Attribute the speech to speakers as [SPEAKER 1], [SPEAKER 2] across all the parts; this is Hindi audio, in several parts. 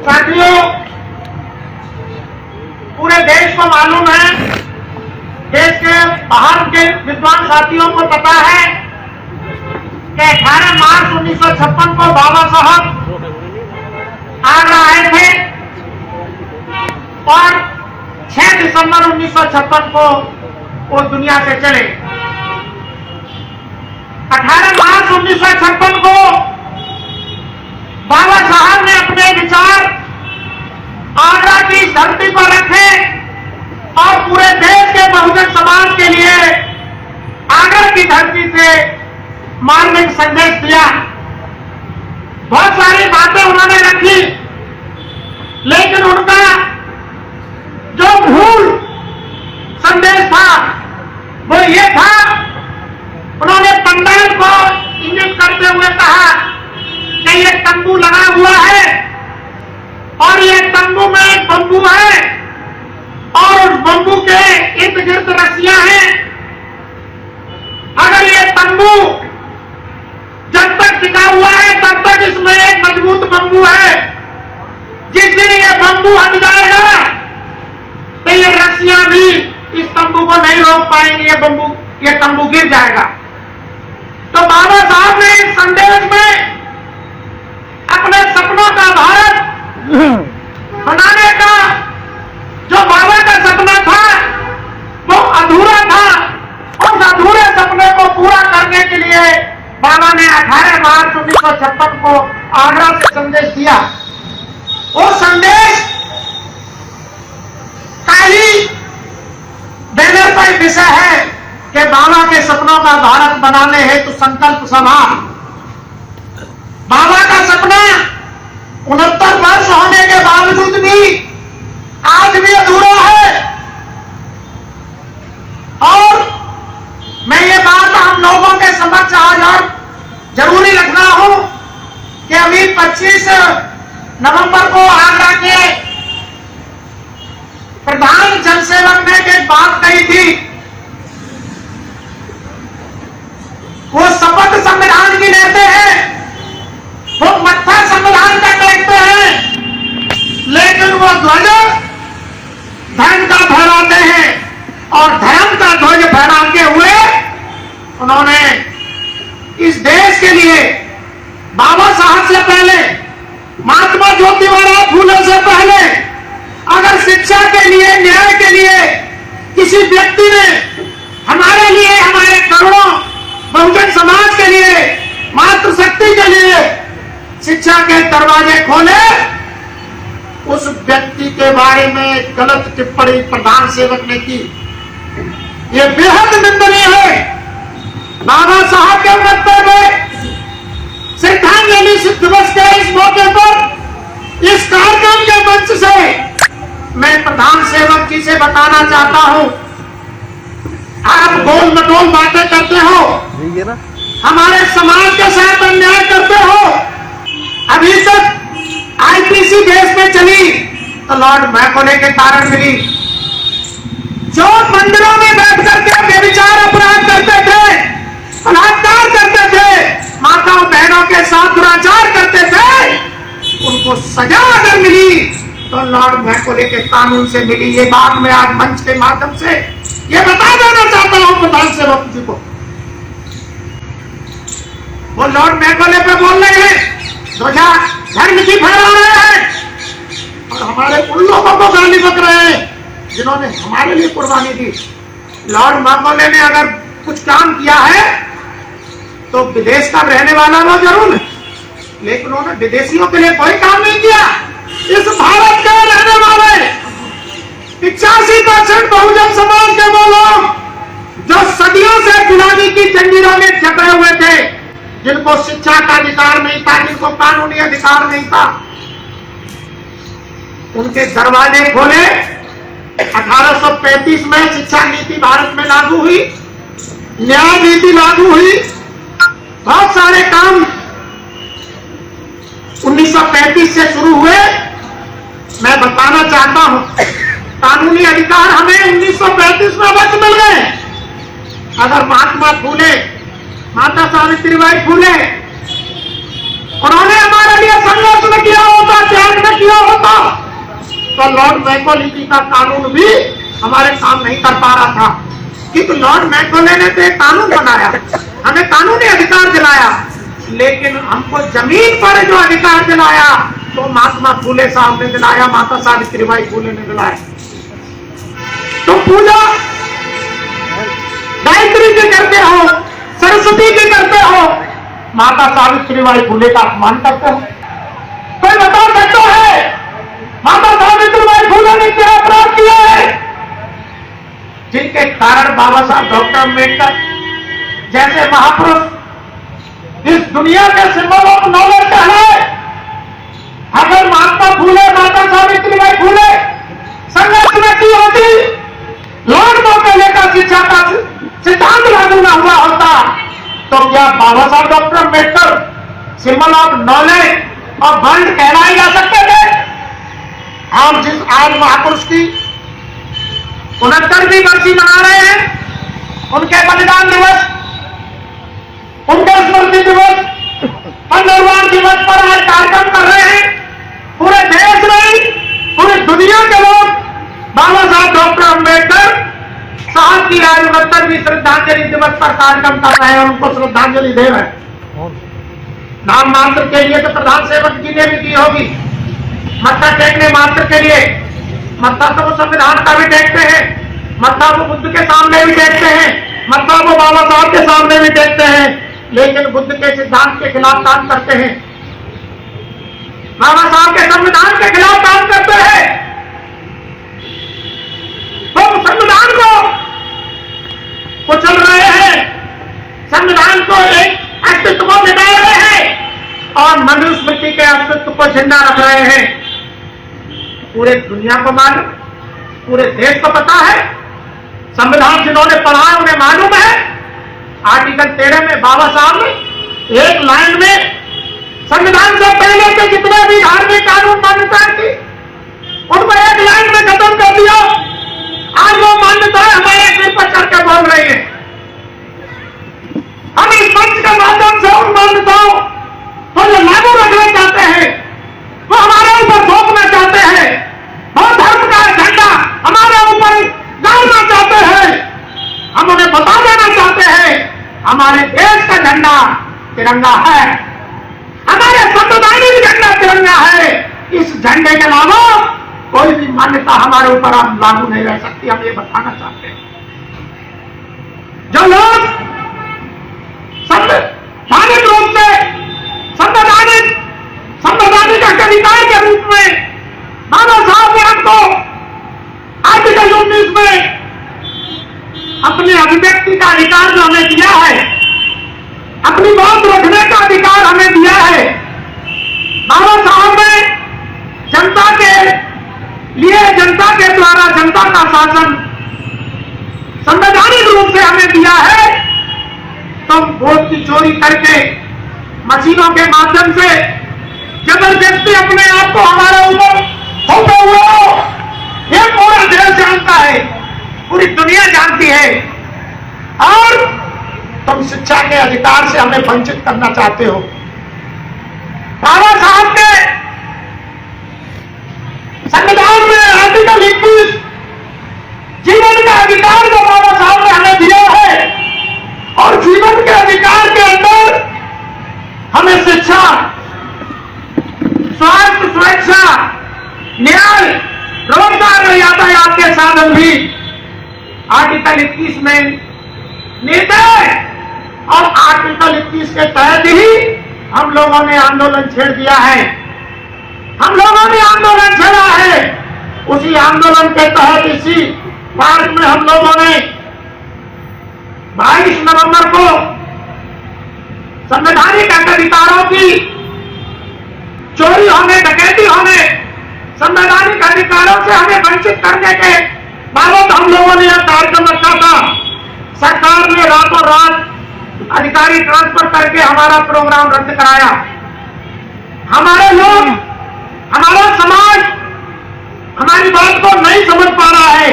[SPEAKER 1] साथियों, पूरे देश को मालूम है, देश के बाहर के विद्वान साथियों को पता है कि 18 मार्च 1956 को बाबा साहब आगरा आए थे और 6 दिसंबर 1956 को वो दुनिया से चले। 18 मार्च 1956 को बाबा साहब ने अपने विचार आगरा की धरती पर रखे और पूरे देश के बहुजन समाज के लिए आगरा की धरती से मार्मिक संदेश दिया। बहुत सारी बातें उन्होंने रखी, लेकिन उनका जो मूल संदेश था वो ये था, उन्होंने पंडाल को इंगित करते हुए कहा कि ये तंबू लगा हुआ है और ये तंबू में एक बम्बू है और उस बम्बू के इर्द गिर्द रस्सियां हैं। अगर ये तंबू जब तक टिका हुआ है तब तक इसमें एक मजबूत बम्बू है। जिस दिन ये बम्बू हट जाएगा तो ये रस्सियां भी इस तंबू को नहीं रोक पाएंगी, ये तंबू गिर जाएगा। तो बाबा साहब ने इस संदेश में अपने सपनों का भारत बनाने का जो बाबा का सपना था वो अधूरा था, उस अधूरे सपने को पूरा करने के लिए बाबा ने 18 मार्च 1956 को आगरा से संदेश दिया। वो संदेश काली बैनर पर विषय है कि बाबा के सपनों का भारत बनाने हेतु संकल्प सभा। बाबा का सपना 69 वर्ष होने के बावजूद भी आज भी अधूरा है। और मैं ये बात हम लोगों के समक्ष आज और जरूरी रख रहा हूं कि अभी 25 नवंबर को आगरा के प्रधान जनसेवक ने एक बात कही थी, वो शपथ संविधान की लेते हैं, वो मत्था संविधान का देखते हैं, लेकिन वो ध्वज धर्म का फहराते हैं और धर्म का ध्वज फहराते हुए उन्होंने इस देश के लिए बाबा साहब से पहले, महात्मा ज्योतिबा फूले से पहले अगर शिक्षा के लिए, न्याय के लिए किसी व्यक्ति ने हमारे लिए, हमारे करोड़ों बहुजन समाज के लिए, मातृशक्ति के लिए शिक्षा के दरवाजे खोले, उस व्यक्ति के बारे में गलत टिप्पणी प्रधान सेवक ने की। यह बेहद निंदनीय है। बाबा साहब के वक्तव्य में श्रद्धांजलि दिवस के इस मौके पर इस कार्यक्रम के मंच से मैं प्रधान सेवक जी से बताना चाहता हूं, आप गोल मटोल बातें करते हो, हमारे समाज के साथ अन्याय करते हो। अभी तक आईपीसी देश में चली तो लॉर्ड मैकॉले के कारण मिली। जो मंदिरों में बैठ करके व्यभिचार अपराध करते थे, बलात्कार करते थे, माताओं बहनों के साथ दुराचार करते थे, उनको सजा अगर मिली तो लॉर्ड मैकॉले के कानून से मिली। ये बात मैं आज मंच के माध्यम से ये बता देना चाहता हूं प्रधान सेवक जी को। वो लॉर्ड मैकॉले पे बोल रहे हैं, ध्वजा धर्म की फहरा रहे हैं और हमारे उन लोगों को गाली बक रहे हैं जिन्होंने हमारे लिए कुर्बानी दी। लॉर्ड मैकॉले ने अगर कुछ काम किया है तो विदेश का रहने वाला वो जरूर है, लेकिन उन्होंने विदेशियों के लिए कोई काम नहीं किया। इस भारत के रहने वाले 85% बहुजन समाज के वो लोग जो सदियों से गुलामी की जंजीरों में जकड़े हुए थे, जिनको शिक्षा का अधिकार नहीं था, जिनको कानूनी अधिकार नहीं था, उनके दरवाजे खोले। 1835 में शिक्षा नीति भारत में लागू हुई, न्याय नीति लागू हुई, बहुत सारे काम 1935 से शुरू हुए। मैं बताना चाहता हूं, कानूनी अधिकार हमें 1935 में अवश्य मिल गए। अगर महात्मा फूले, माता सावित्रीबाई फूले, उन्होंने हमारे लिए संघर्ष न किया होता, त्याग न किया होता, इक्वालिटी का कानून भी हमारे काम नहीं कर पा रहा था, क्योंकि लॉर्ड मैकॉले ने तो एक कानून बनाया, हमें कानूनी अधिकार दिलाया, लेकिन हमको जमीन पर जो अधिकार दिलाया तो महात्मा फूले साहब ने दिलाया, माता सावित्रीबाई फूले ने दिलाया। तो पूजा गायत्री की करते हो, सरस्वती की करते हो, माता सावित्रीबाई फूले का अपमान करते हो। कोई बता सकता है माता सावित्रीबाई फूले ने क्या अपराध किया है, जिनके कारण बाबा साहब डॉक्टर अम्बेडकर जैसे महापुरुष इस दुनिया के सिंबल ऑफ नॉलेज है। अगर महात्मा फूले, माता सावित्रीबाई फूले संघर्ष में की होती, लॉर्ड मैकॉले का शिक्षा का सिद्धांत लागू न हुआ होता, तो क्या बाबा साहब doctor Ambedkar symbol of knowledge और वर्ल्ड कहलाए जा सकते थे? हम जिस आज महापुरुष की 69वीं वर्षी मना रहे हैं, उनके बलिदान दिवस, उनके स्मृति दिवस, परिनिर्वाण दिवस पर आज कार्यक्रम कर रहे हैं। पूरे देश में, पूरी दुनिया के लोग बाबा साहब डॉक्टर अम्बेडकर साहब की आज 69वीं श्रद्धांजलि दिवस पर कार्यक्रम कर रहे हैं, उनको श्रद्धांजलि दे रहे हैं। नाम मात्र के लिए तो प्रधान सेवक जी ने भी की होगी, मत्था टेकने मात्र के लिए। मत्था तो वो संविधान का भी टेकते हैं, मत्था वो बुद्ध के सामने भी टेकते हैं, मत्था वो बाबा साहब के सामने भी टेकते हैं, लेकिन बुद्ध के सिद्धांत के खिलाफ काम करते हैं, बाबा साहब के संविधान के खिलाफ काम करते हैं। तो संविधान को कुचल रहे हैं, संविधान को एक अस्तित्व को मिटा रहे हैं और मनुस्मृति के अस्तित्व को जिंदा रख रहे हैं। पूरे दुनिया को मालूम, पूरे देश को पता है, संविधान जिन्होंने पढ़ा है उन्हें मालूम है। आर्टिकल 13 में बाबा साहब ने एक लाइन में संविधान से पहले के जितने भी धार्मिक कानून मान्यताएं थी उनको एक लाइन में खत्म कर दिया। आज वो मान्यताएं हमारे सिर पर चढ़ के बोल रही है। हम इस मंच के माध्यम से उन मान्यताओं को जो लागू रखना चाहते हैं, वो हमारे ऊपर थोपना चाहते हैं, वो धर्म का झंडा हमारे ऊपर डालना चाहते हैं। हम उन्हें बता देना चाहते हैं हमारे देश का झंडा तिरंगा है, हमारे संवैधानिक झंडा तिरंगा है। इस झंडे के अलावा कोई भी मान्यता हमारे ऊपर हम लागू नहीं रह सकती, हम ये बताना चाहते हैं। जो लोग संवैधानिक रूप से संवैधानिक अधिकार के रूप में बाबा साहब ने हमको आर्टिकल 19 में अपने अभिव्यक्ति का अधिकार जो हमें दिया है, अपनी बात रखने का अधिकार हमें दिया है, बाबा साहब ने जनता के लिए, जनता के द्वारा जनता का शासन संवैधानिक रूप से हमें दिया है। तो वोट की चोरी करके मशीनों के माध्यम से जबरदस्ती अपने आप को हमारे ऊपर थोपे हुए हो, ये पूरा देश जानता है, पूरी दुनिया जानती है। और तुम शिक्षा के अधिकार से हमें वंचित करना चाहते हो। बाबा साहब के संविधान में आर्टिकल 21 जीवन का अधिकार जो बाबा साहब ने हमें दिया है, और जीवन के अधिकार के अंदर हमें शिक्षा, स्वास्थ्य, सुरक्षा, न्याय, रोजगार और यातायात के साधन भी आर्टिकल 21 में निर्णय, और आर्टिकल 21 के तहत ही हम लोगों ने आंदोलन छेड़ दिया है। हम लोगों ने आंदोलन छेड़ा है। उसी आंदोलन के तहत इसी पार्क में हम लोगों ने 22 नवंबर को संवैधानिक अधिकारों की चोरी होने, डकैती होने, संवैधानिक अधिकारों से हमें वंचित करने के बाबत हम लोगों ने यह कार्यक्रम रखा था। सरकार ने रातों रात अधिकारी ट्रांसफर करके हमारा प्रोग्राम रद्द कराया। हमारे लोग, हमारा समाज हमारी बात को नहीं समझ पा रहा है।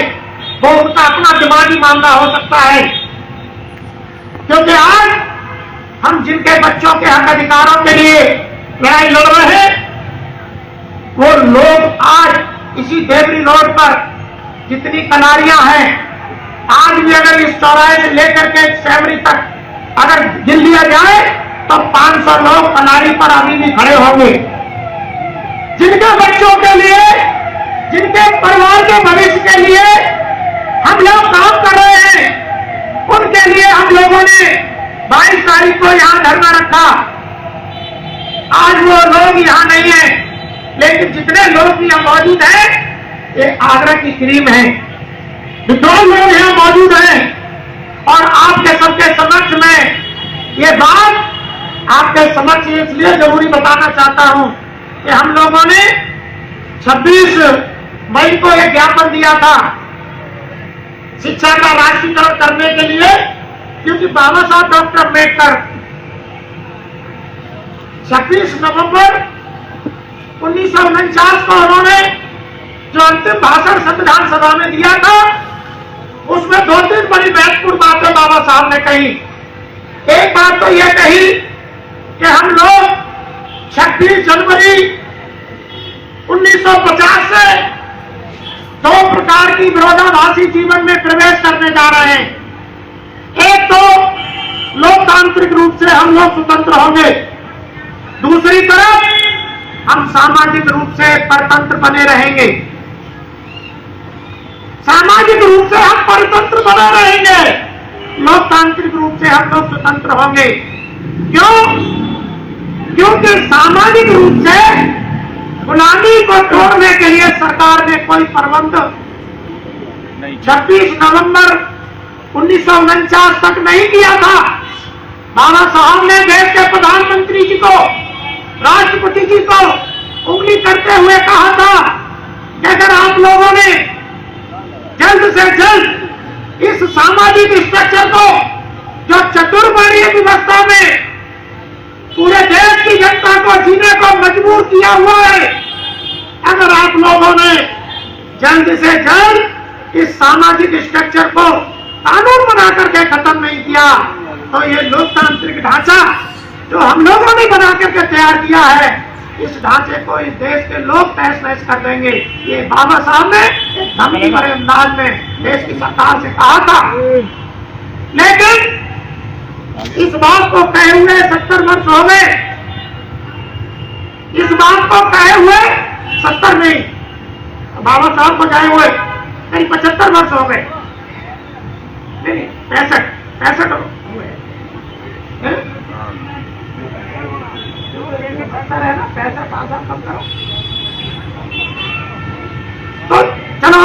[SPEAKER 1] वो उनका अपना दिमागी मामला हो सकता है, क्योंकि आज हम जिनके बच्चों के हक अधिकारों के लिए लड़ाई लड़ रहे हैं, वो लोग आज इसी देवरी रोड पर जितनी कनारियां हैं, आज भी अगर इस चौराहे से लेकर के सेवरी तक अगर गिन लिया जाए तो 500 लोग कनारी पर अभी भी खड़े होंगे। जिनके बच्चों के लिए, जिनके परिवार के भविष्य के लिए हम लोग काम कर रहे हैं, उनके लिए हम लोगों ने 22 तारीख को यहां धरना रखा। आज वो लोग यहां नहीं है, लेकिन जितने लोग यहां मौजूद हैं, ये आगरा की क्रीम है। विद्वान लोग यहां मौजूद हैं और आपके सबके समक्ष में ये बात आपके समक्ष इसलिए जरूरी बताना चाहता हूं कि हम लोगों ने 26 मई को एक ज्ञापन दिया था शिक्षा का राष्ट्रीयकरण करने के लिए, क्योंकि बाबा साहब डॉक्टर अम्बेडकर 26 नवंबर 1949 को उन्होंने जो अंतिम भाषण संविधान सभा में दिया था, उसमें 2-3 बड़ी महत्वपूर्ण बातें बाबा साहब ने कही। एक बात तो यह कही कि हम लोग 26 जनवरी 1950 से 2 प्रकार की विरोधाभासी जीवन में प्रवेश करने जा रहे हैं। एक तो लोकतांत्रिक रूप से हम लोग स्वतंत्र होंगे, दूसरी तरफ हम सामाजिक रूप से परतंत्र बने रहेंगे। सामाजिक रूप से हम परतंत्र बने रहेंगे, लोकतांत्रिक रूप से हम लोग स्वतंत्र होंगे। क्यों? क्योंकि सामाजिक रूप से गुलामी को तोड़ने के लिए सरकार ने कोई प्रबंध 26 नवंबर 1949 तक नहीं किया था। बाबा साहब ने देश के प्रधानमंत्री जी को, राष्ट्रपति जी को उंगली करते हुए कहा था कि अगर आप लोगों ने जल्द से जल्द इस सामाजिक स्ट्रक्चर को, जो चतुर्वर्णीय व्यवस्था में पूरे देश की जनता को जीने को मजबूर किया हुआ है, अगर आप लोगों ने जल्द से जल्द इस सामाजिक स्ट्रक्चर को कानून बना करके खत्म नहीं किया, तो ये लोकतांत्रिक ढांचा जो हम लोगों ने बना करके तैयार किया है, इस ढांचे को इस देश के लोग तहस नहस कर देंगे। ये बाबा साहब ने एक धमकी भरे अंदाज में देश की सरकार से कहा था। लेकिन इस बात को कहे हुए 70 वर्ष हो गए, इस बात को कहे हुए 70 नहीं, बाबा साहब को जाए हुए करीब 75 वर्ष हो गए, नहीं 65 हुए, है ना, 65 कम करो। तो चलो,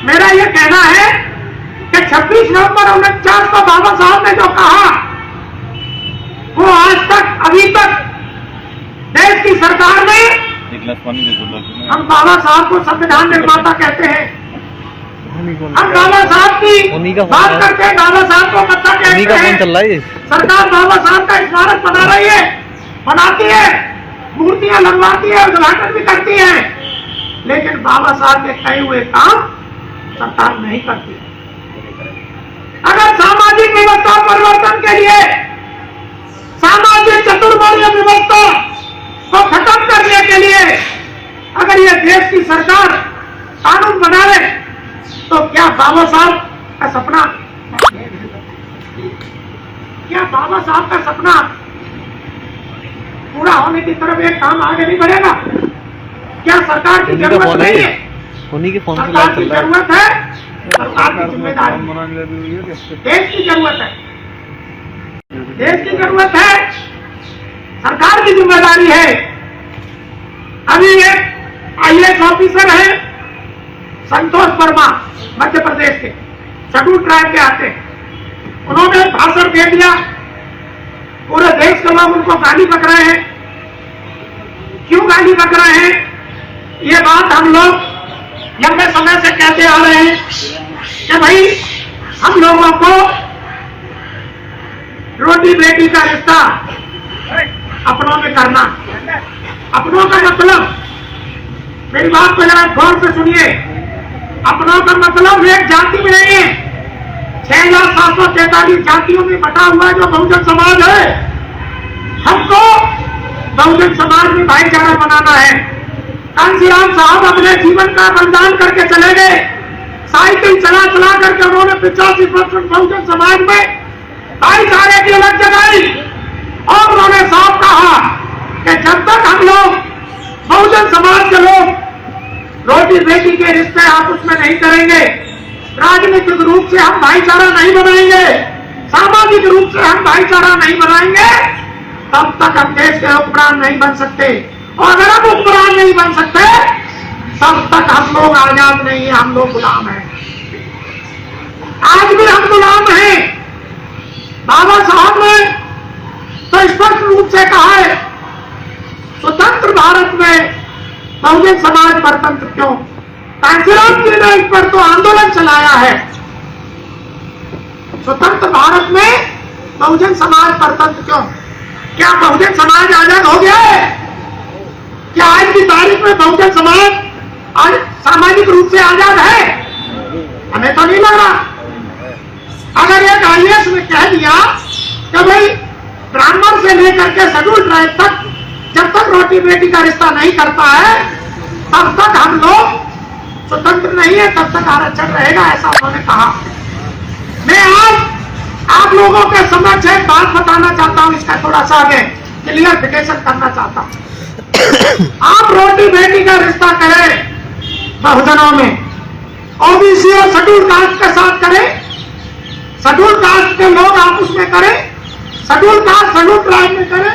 [SPEAKER 1] मेरा ये कहना है कि 26 नवंबर 1949 को बाबा साहब ने जो कहा, वो आज तक, अभी तक देश की सरकार ने, हम बाबा साहब को संविधान निर्माता कहते हैं, हम बाबा साहब की बात करते हैं, बाबा साहब को मत्था कहते हैं। सरकार बाबा साहब का स्मारक बना रही है, बनाती है, मूर्तियां लगवाती है, उद्घाटन भी करती है, लेकिन बाबा साहब के कहे हुए काम सरकार नहीं करती। अगर सामाजिक व्यवस्था परिवर्तन के लिए, सामाजिक चतुर्वर्णीय व्यवस्था को खत्म करने के लिए अगर ये देश की सरकार कानून बना ले, तो क्या बाबा साहब का सपना, क्या बाबा साहब का सपना पूरा होने की तरफ एक काम आगे नहीं बढ़ेगा? क्या सरकार की जरूरत नहीं है? सरकार की जरूरत है, सरकार की जिम्मेदारी, देश की जरूरत है, देश की जरूरत है, सरकार की जिम्मेदारी है। अभी एक IAS ऑफिसर है संतोष वर्मा, मध्य प्रदेश के शेड्यूल ट्राइब के आते हैं, उन्होंने भाषण दे दिया, पूरे देश के लोग उनको गाली बक रहे हैं। क्यों गाली बक रहे हैं? ये बात हम लोग लंबे समय से कहते आ रहे हैं कि भाई हम लोगों को रोटी बेटी का रिश्ता अपनों में करना, अपनों का मतलब, मेरी बात को जरा गौर से सुनिए, अपनों का मतलब एक जाति में नहीं है, 6,743 जातियों में बटा हुआ जो बहुजन समाज है। हमको बहुजन समाज में भाईचारा बनाना है। कांशीराम साहब अपने जीवन का बलिदान करके चले गए। साइकिल चला चला करके उन्होंने 85% बहुजन समाज में भाईचारे की अलग जगाई और उन्होंने साफ कहा कि जब तक हम लोग बहुजन समाज के लोग रोटी बेटी के रिश्ते आपस में नहीं करेंगे, राजनीतिक रूप से हम भाईचारा नहीं बनाएंगे, सामाजिक रूप से हम भाईचारा नहीं बनाएंगे, तब तक हम देश के हुक्मरान नहीं बन सकते। और अगर हम हुक्मरान नहीं बन सकते तब तक हम लोग आजाद नहीं है, हम लोग गुलाम हैं। आज भी हम गुलाम हैं। बाबा साहब ने तो स्पष्ट रूप से कहा है, स्वतंत्र भारत में बहुजन समाज परतंत्र क्यों? कांशीराम जी ने इस पर तो आंदोलन चलाया है। स्वतंत्र भारत में बहुजन समाज परतंत्र क्यों? क्या बहुजन समाज आजाद हो गया है? क्या आज की तारीख में बहुजन समाज आज सामाजिक रूप से आजाद है? हमें तो नहीं लग रहा। अगर एक IAS ने कह दिया कि भाई ब्राह्मण से लेकर के शेड्यूल ट्राइब तक जब तक रोटी बेटी का रिश्ता नहीं करता है तब तक हम लोग स्वतंत्र नहीं है, तब तक आरक्षण रहेगा, ऐसा उन्होंने कहा। मैं आज आप लोगों के समक्ष एक बात बताना चाहता हूं, इसका थोड़ा सा आगे क्लियरिफिकेशन करना चाहता हूं। आप रोटी बेटी का रिश्ता करें बहुजनों में, OBC और शेड्यूल कास्ट के साथ करें, शेड्यूल कास्ट के लोग आपस में करें, शेड्यूल कास्ट शेड्यूल ट्राइब में करें,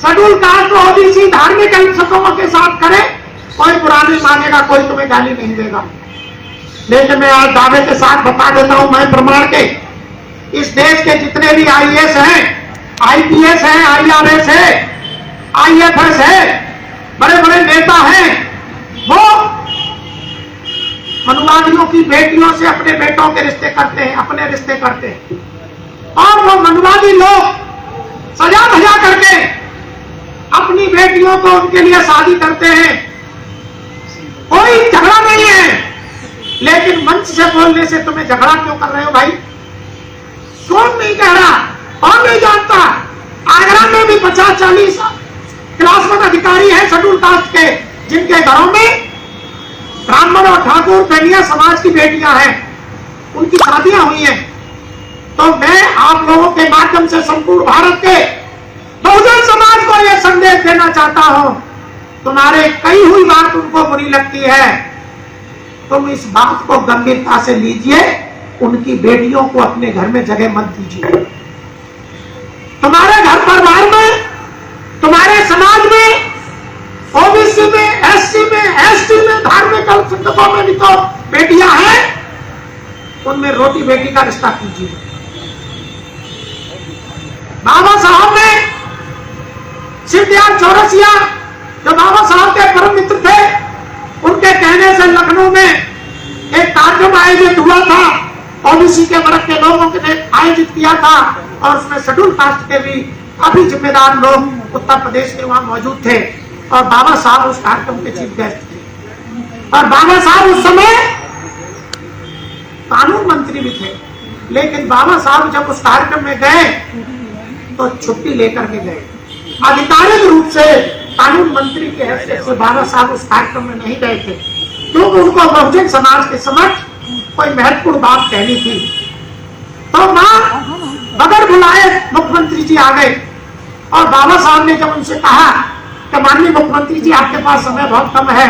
[SPEAKER 1] शेड्यूल कास्ट और OBC धार्मिक अल्पसंख्यकों के साथ करें, कोई बुरा नहीं मानेगा, कोई तुम्हें गाली नहीं देगा। लेकिन मैं आज दावे के साथ बता देता हूं, मैं प्रमाण के इस देश के जितने भी IAS हैं, IPS हैं, IRS है, IFS है, बड़े बड़े नेता हैं, वो मनुवादियों की बेटियों से अपने बेटों के रिश्ते करते हैं, अपने रिश्ते करते हैं। और वो मनुवादी लोग सजा धजा करके अपनी बेटियों को उनके लिए शादी करते हैं। कोई झगड़ा नहीं है, लेकिन मंच से बोलने से तुम्हें झगड़ा क्यों कर रहे हो भाई? कौन नहीं कह रहा, कौन नहीं जानता? आगरा में भी 50-40 क्लास 1 अधिकारी हैं शेड्यूल कास्ट के, जिनके घरों में ब्राह्मण और ठाकुर बनिया समाज की बेटियां हैं, उनकी शादियां हुई हैं। तो मैं आप लोगों के माध्यम से संपूर्ण भारत के बहुजन समाज को यह संदेश देना चाहता हूं, तुम्हारे कही हुई बात उनको बुरी लगती है, तुम इस बात को गंभीरता से लीजिए, उनकी बेटियों को अपने घर में जगह मत दीजिए। तुम्हारे घर परिवार में, तुम्हारे समाज में, OBC में, SC में, ST में, धार्मिक अल्पसंख्यकों में भी तो बेटियां हैं, उनमें रोटी बेटी का रिश्ता कीजिए। बाबा साहब ने शिवदयाल चौरसिया जो बाबा साहब के परम मित्र थे, उनके कहने से लखनऊ में एक कार्यक्रम आयोजित हुआ था, OBC के वर्ग के लोगों ने आयोजित किया था, और उसमें शेड्यूल कास्ट के भी काफी जिम्मेदार लोग उत्तर प्रदेश के वहां मौजूद थे, और बाबा साहब उस कार्यक्रम के चीफ गेस्ट थे। और बाबा साहब उस समय कानून मंत्री भी थे, लेकिन बाबा साहब जब उस कार्यक्रम में गए तो छुट्टी लेकर के गए। आधिकारिक रूप से कानून मंत्री के हैसियत से बाबा साहब उस कार्यक्रम में नहीं गए थे, क्योंकि उनको बहुजन समाज के समक्ष कोई महत्वपूर्ण बात कहनी थी। तो वहां बगैर बुलाए मुख्यमंत्री जी आ गए, और बाबा साहब ने जब उनसे कहा कि माननीय मुख्यमंत्री जी, आपके पास समय बहुत कम है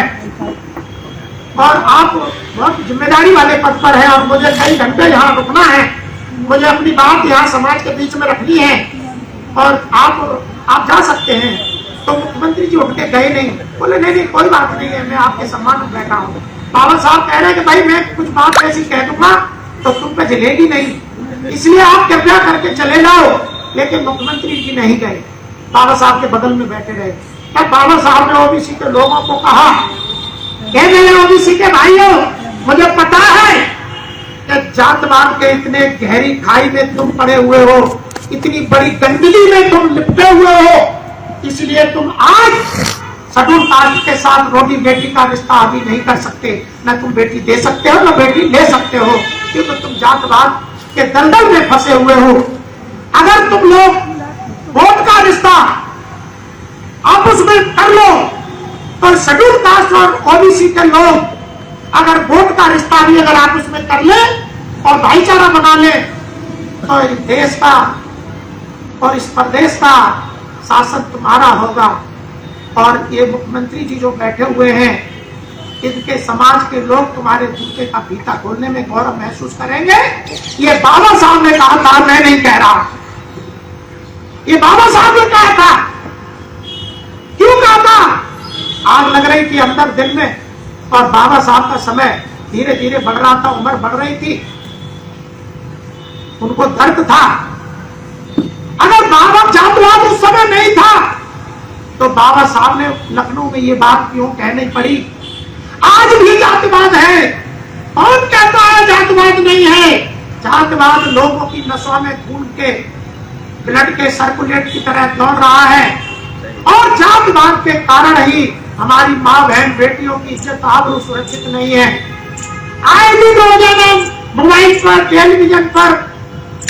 [SPEAKER 1] और आप बहुत जिम्मेदारी वाले पद पर हैं, और मुझे कई घंटे यहाँ रुकना है, मुझे अपनी बात यहाँ समाज के बीच में रखनी है, और आप जा सकते हैं। तो मुख्यमंत्री जी उठ के गए नहीं, बोले नहीं कोई बात नहीं है, मैं आपके सम्मान में बैठा हूँ। बाबा साहब कह रहे हैं कि भाई मैं कुछ बात ऐसी कह दूंगा तो तुम पे जलेगी नहीं, इसलिए आप कृपया करके चले जाओ। लेकिन मुख्यमंत्री जी नहीं गए, बाबा साहब के बगल में बैठे रहे। तब बाबा साहब ने OBC के लोगों को कहा कि मेरे OBC के भाइयों, मुझे पता है कि जातवाद के इतने गहरी खाई में तुम पड़े हुए हो, इतनी बड़ी गंदगी में तुम लिपटे हुए हो, इसलिए तुम आज शेड्यूल कास्ट के साथ रोटी बेटी का रिश्ता अभी नहीं कर सकते। न तुम बेटी दे सकते हो, न बेटी ले सकते हो, क्योंकि तुम जातवाद के दलदल में फंसे हुए हो। अगर तुम लोग वोट का रिश्ता आपस में कर लो तो शेड्यूल कास्ट और ओबीसी के लोग अगर वोट का रिश्ता भी अगर आप उसमें कर ले और भाईचारा बना ले तो इस देश का और इस प्रदेश का शासन तुम्हारा होगा। और ये मुख्यमंत्री जी जो बैठे हुए हैं, इनके समाज के लोग तुम्हारे जूते का फीता खोलने में गौरव महसूस करेंगे। ये बाबा साहब ने कहा था, मैं नहीं कह रहा, ये बाबा साहब ने कहा था। क्यों कहा था? आग लग रही थी अंदर दिल में और बाबा साहब का समय धीरे धीरे बढ़ रहा था, उम्र बढ़ रही थी, उनको दर्द था। अगर बाबा जातवाद उस समय नहीं था तो बाबा साहब ने लखनऊ में ये बात क्यों कहनी पड़ी? आज भी जातिवाद है। कौन कहता है जातिवाद नहीं है? जातिवाद लोगों की नसों में खून के ब्लड के सर्कुलेट की तरह दौड़ रहा है और जातिवाद के कारण ही हमारी माँ बहन बेटियों की इज्जत आबरू सुरक्षित नहीं है। आए दिन रोजाना मोबाइल पर, टेलीविजन पर,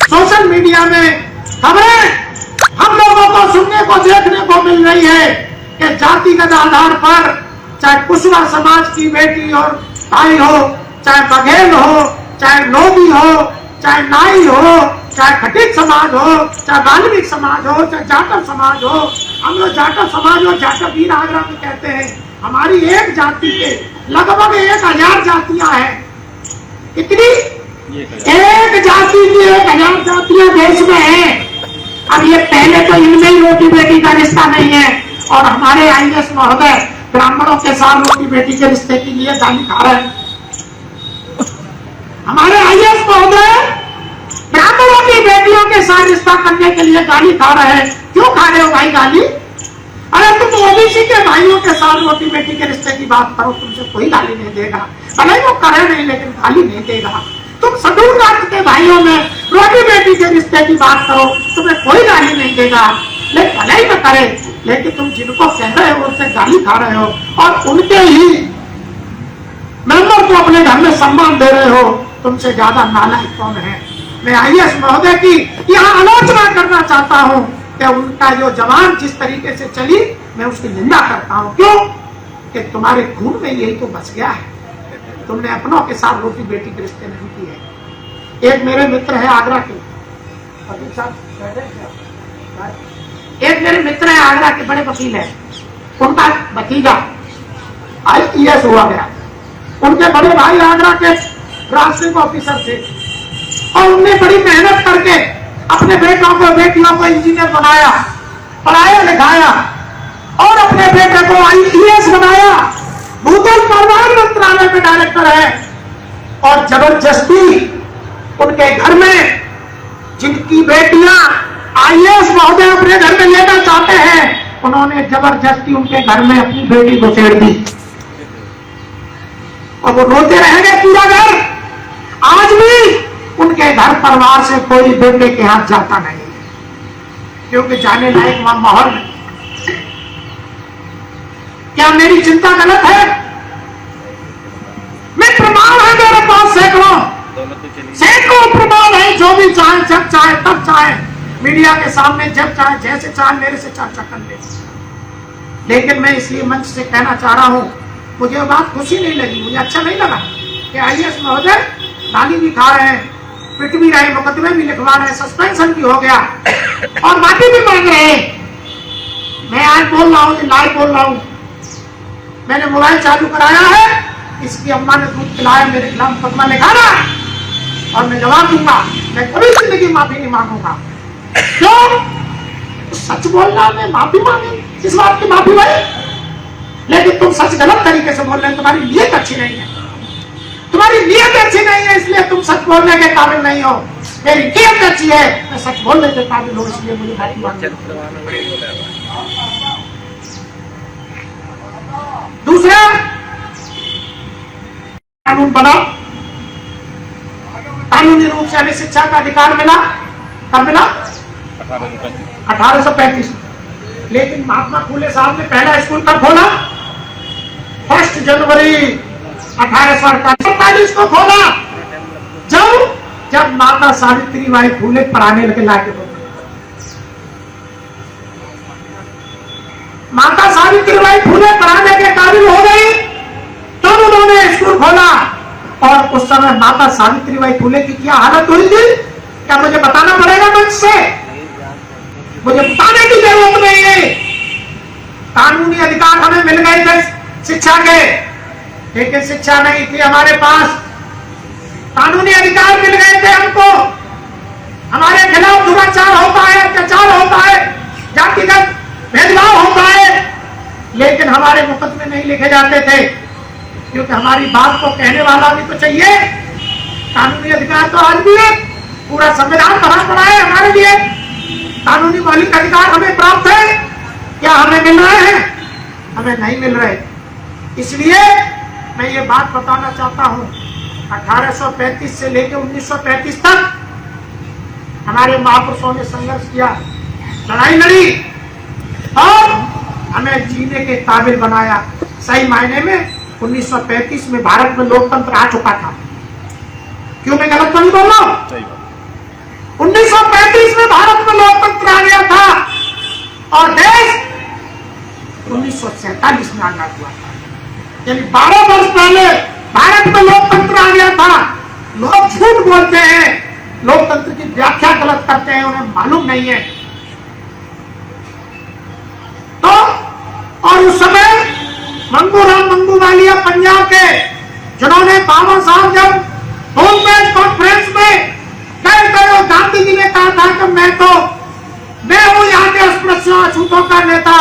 [SPEAKER 1] सोशल मीडिया में खबरें हम लोगों को सुनने को देखने को मिल रही है कि जातिगत आधार पर चाहे कुशवाहा समाज की बेटी और भाई हो, चाहे बघेल हो, चाहे लोधी हो, चाहे नाई हो, चाहे खटिक समाज हो, चाहे वाल्मीकि समाज हो, चाहे जाटव समाज हो, हम लोग जाटव समाज और जाटव वीर आगरा में कहते हैं। हमारी एक जाति के लगभग 1000 जातियां हैं। कितनी? एक जाति की 1000 जातियां देश में हैं। अब ये पहले तो इनमें ही रोटी बेटी का रिश्ता नहीं है और हमारे आईएएस महोदय ब्राह्मणों के साथ रोटी बेटी के रिश्ते के लिए गाली खा रहे हैं। हमारे आईएएस महोदय ब्राह्मणों की बेटियों के साथ रिश्ता करने के लिए गाली खा रहे हैं। क्यों खा रहे हो भाई गाली? अरे तुम ओबीसी के भाइयों के साथ रोटी बेटी के रिश्ते की बात करो, तुमसे कोई गाली नहीं देगा। भले वो करे नहीं लेकिन गाली नहीं देगा। तुम शेड्यूल कास्ट के भाइयों में रोटी बेटी के रिश्ते की बात करो, तुम्हें कोई गाली नहीं देगा। लेकिन भले ही न करे, लेकिन तुम जिनको कह रहे हो उनसे गाली खा रहे हो और उनके ही मेंबर को अपने घर में सम्मान दे रहे हो। तुमसे ज्यादा नालायक कौन है? मैं आईएएस महोदय की यहाँ आलोचना करना चाहता हूँ कि उनका जो जवान जिस तरीके से चली, मैं उसकी निंदा करता हूँ। क्यों? कि तुम्हारे खून में यही तो बच गया है। तुमने अपनों के साथ रोटी बेटी के रिश्ते नहीं किए। एक मेरे मित्र है आगरा के, एक मेरे मित्र है आगरा के, बड़े वकील है। उनका भतीजा आईपीएस हुआ गया। उनके बड़े भाई आगरा के राष्ट्रीय ऑफिसर थे और उनने बड़ी मेहनत करके अपने बेटों को बेटियों को इंजीनियर बनाया, पढ़ाया लिखाया और अपने बेटे को आईपीएस बनाया। भूतल परिवहन मंत्रालय में डायरेक्टर है और जबरदस्ती उनके घर में जिनकी बेटियां आईएएस महोदय अपने घर में लेना चाहते हैं, उन्होंने जबरदस्ती उनके घर में अपनी बेटी को छेड़ दी और वो रोते रह गए पूरा घर। आज भी उनके घर परिवार से कोई बेटे के हाथ जाता नहीं क्योंकि जाने लायक वहां माहौल नहीं। क्या मेरी चिंता गलत है? मैं प्रमाण है मेरे पास सैकड़ों प्रमाण है। जो भी चाहे, जब चाहे, तब चाहे, मीडिया के सामने जब चाहे, जैसे चाहे मेरे से चर्चा कर ले। लेकिन मैं इसलिए मंच से कहना चाह रहा हूं, मुझे बात खुशी नहीं लगी, मुझे अच्छा नहीं लगा कि आईएएस महोदय गाली भी खा रहे हैं, पिट भी रहे, मुकदमे भी लिखवा रहे, सस्पेंशन भी हो गया और माफी भी मांग रहे हैं। मैं आज बोल रहा हूँ, लाइव बोल रहा हूँ, मैंने मोबाइल चालू कराया है, इसकी अम्मा ने दूध पिलाया, मेरे खिलाफ मुकदमा लिखाना और मैं जवाब दूंगा। मैं कभी जिंदगी माफी नहीं मांगूंगा। क्यों? तो सच बोलना में माफी मांगी, किस बात की माफी भाई? लेकिन तुम सच गलत तरीके से बोल रहे हो, तुम्हारी नीयत अच्छी नहीं है, तुम्हारी नीयत अच्छी नहीं है, इसलिए तुम सच बोलने के काबिल नहीं हो। मेरी नीयत अच्छी है, मैं सच बोलने के काबिल हूँ, इसलिए मुझे माफी मांगनी। दूसरा, कानून बना, कानूनी रूप से हमें शिक्षा का अधिकार मिला। कब मिला? 1835। लेकिन महात्मा फूले साहब ने पहला स्कूल कब खोला? 1 जनवरी 1848 को खोला, जब माता सावित्री बाई फूले पढ़ाने लगे लाके। माता सावित्रीबाई फुले पढ़ाने के काबिल हो गई तब उन्होंने स्कूल खोला। और उस समय माता सावित्रीबाई फुले की क्या हालत हुई थी, क्या मुझे बताना पड़ेगा मंच से? मुझे बताने की जरूरत नहीं है। कानूनी अधिकार हमें मिल गए थे शिक्षा के, लेकिन शिक्षा नहीं थी हमारे पास। कानूनी अधिकार मिल गए थे हमको, हमारे खिलाफ दुराचार होता है, अत्याचार होता है, जातिगत भेदभाव होता है, लेकिन हमारे मुकदमे नहीं लिखे जाते थे, क्योंकि हमारी बात को कहने वाला भी तो चाहिए। कानूनी अधिकार तो आज भी है, पूरा संविधान भरा पड़ा है हमारे लिए। कानूनी मौलिक अधिकार हमें प्राप्त है, क्या हमें मिल रहे हैं? हमें नहीं मिल रहे। इसलिए मैं ये बात बताना चाहता हूं, 1835 से लेकर 1935 तक हमारे महापुरुषों ने संघर्ष किया, लड़ाई लड़ी और हमें जीने के काबिल बनाया। सही मायने में 1935 में भारत में लोकतंत्र आ चुका था। क्यों मैं गलत तो नहीं बोल रहा हूं? 1935 में भारत में लोकतंत्र आ गया था और देश 1947 में आजाद हुआ था। यानी 12 वर्ष पहले भारत में लोकतंत्र आ गया था। लोग झूठ बोलते हैं, लोकतंत्र की व्याख्या गलत करते हैं, उन्हें मालूम नहीं है। तो और उस समय मंगूराम मंगूवालिया पंजाब के, जिन्होंने बाबा साहब जब होम बेस कॉन्फ्रेंस में गए, गांधी जी ने कहा था कि मैं हूं यहाँ के अस्पृश्यों अछूतों का नेता,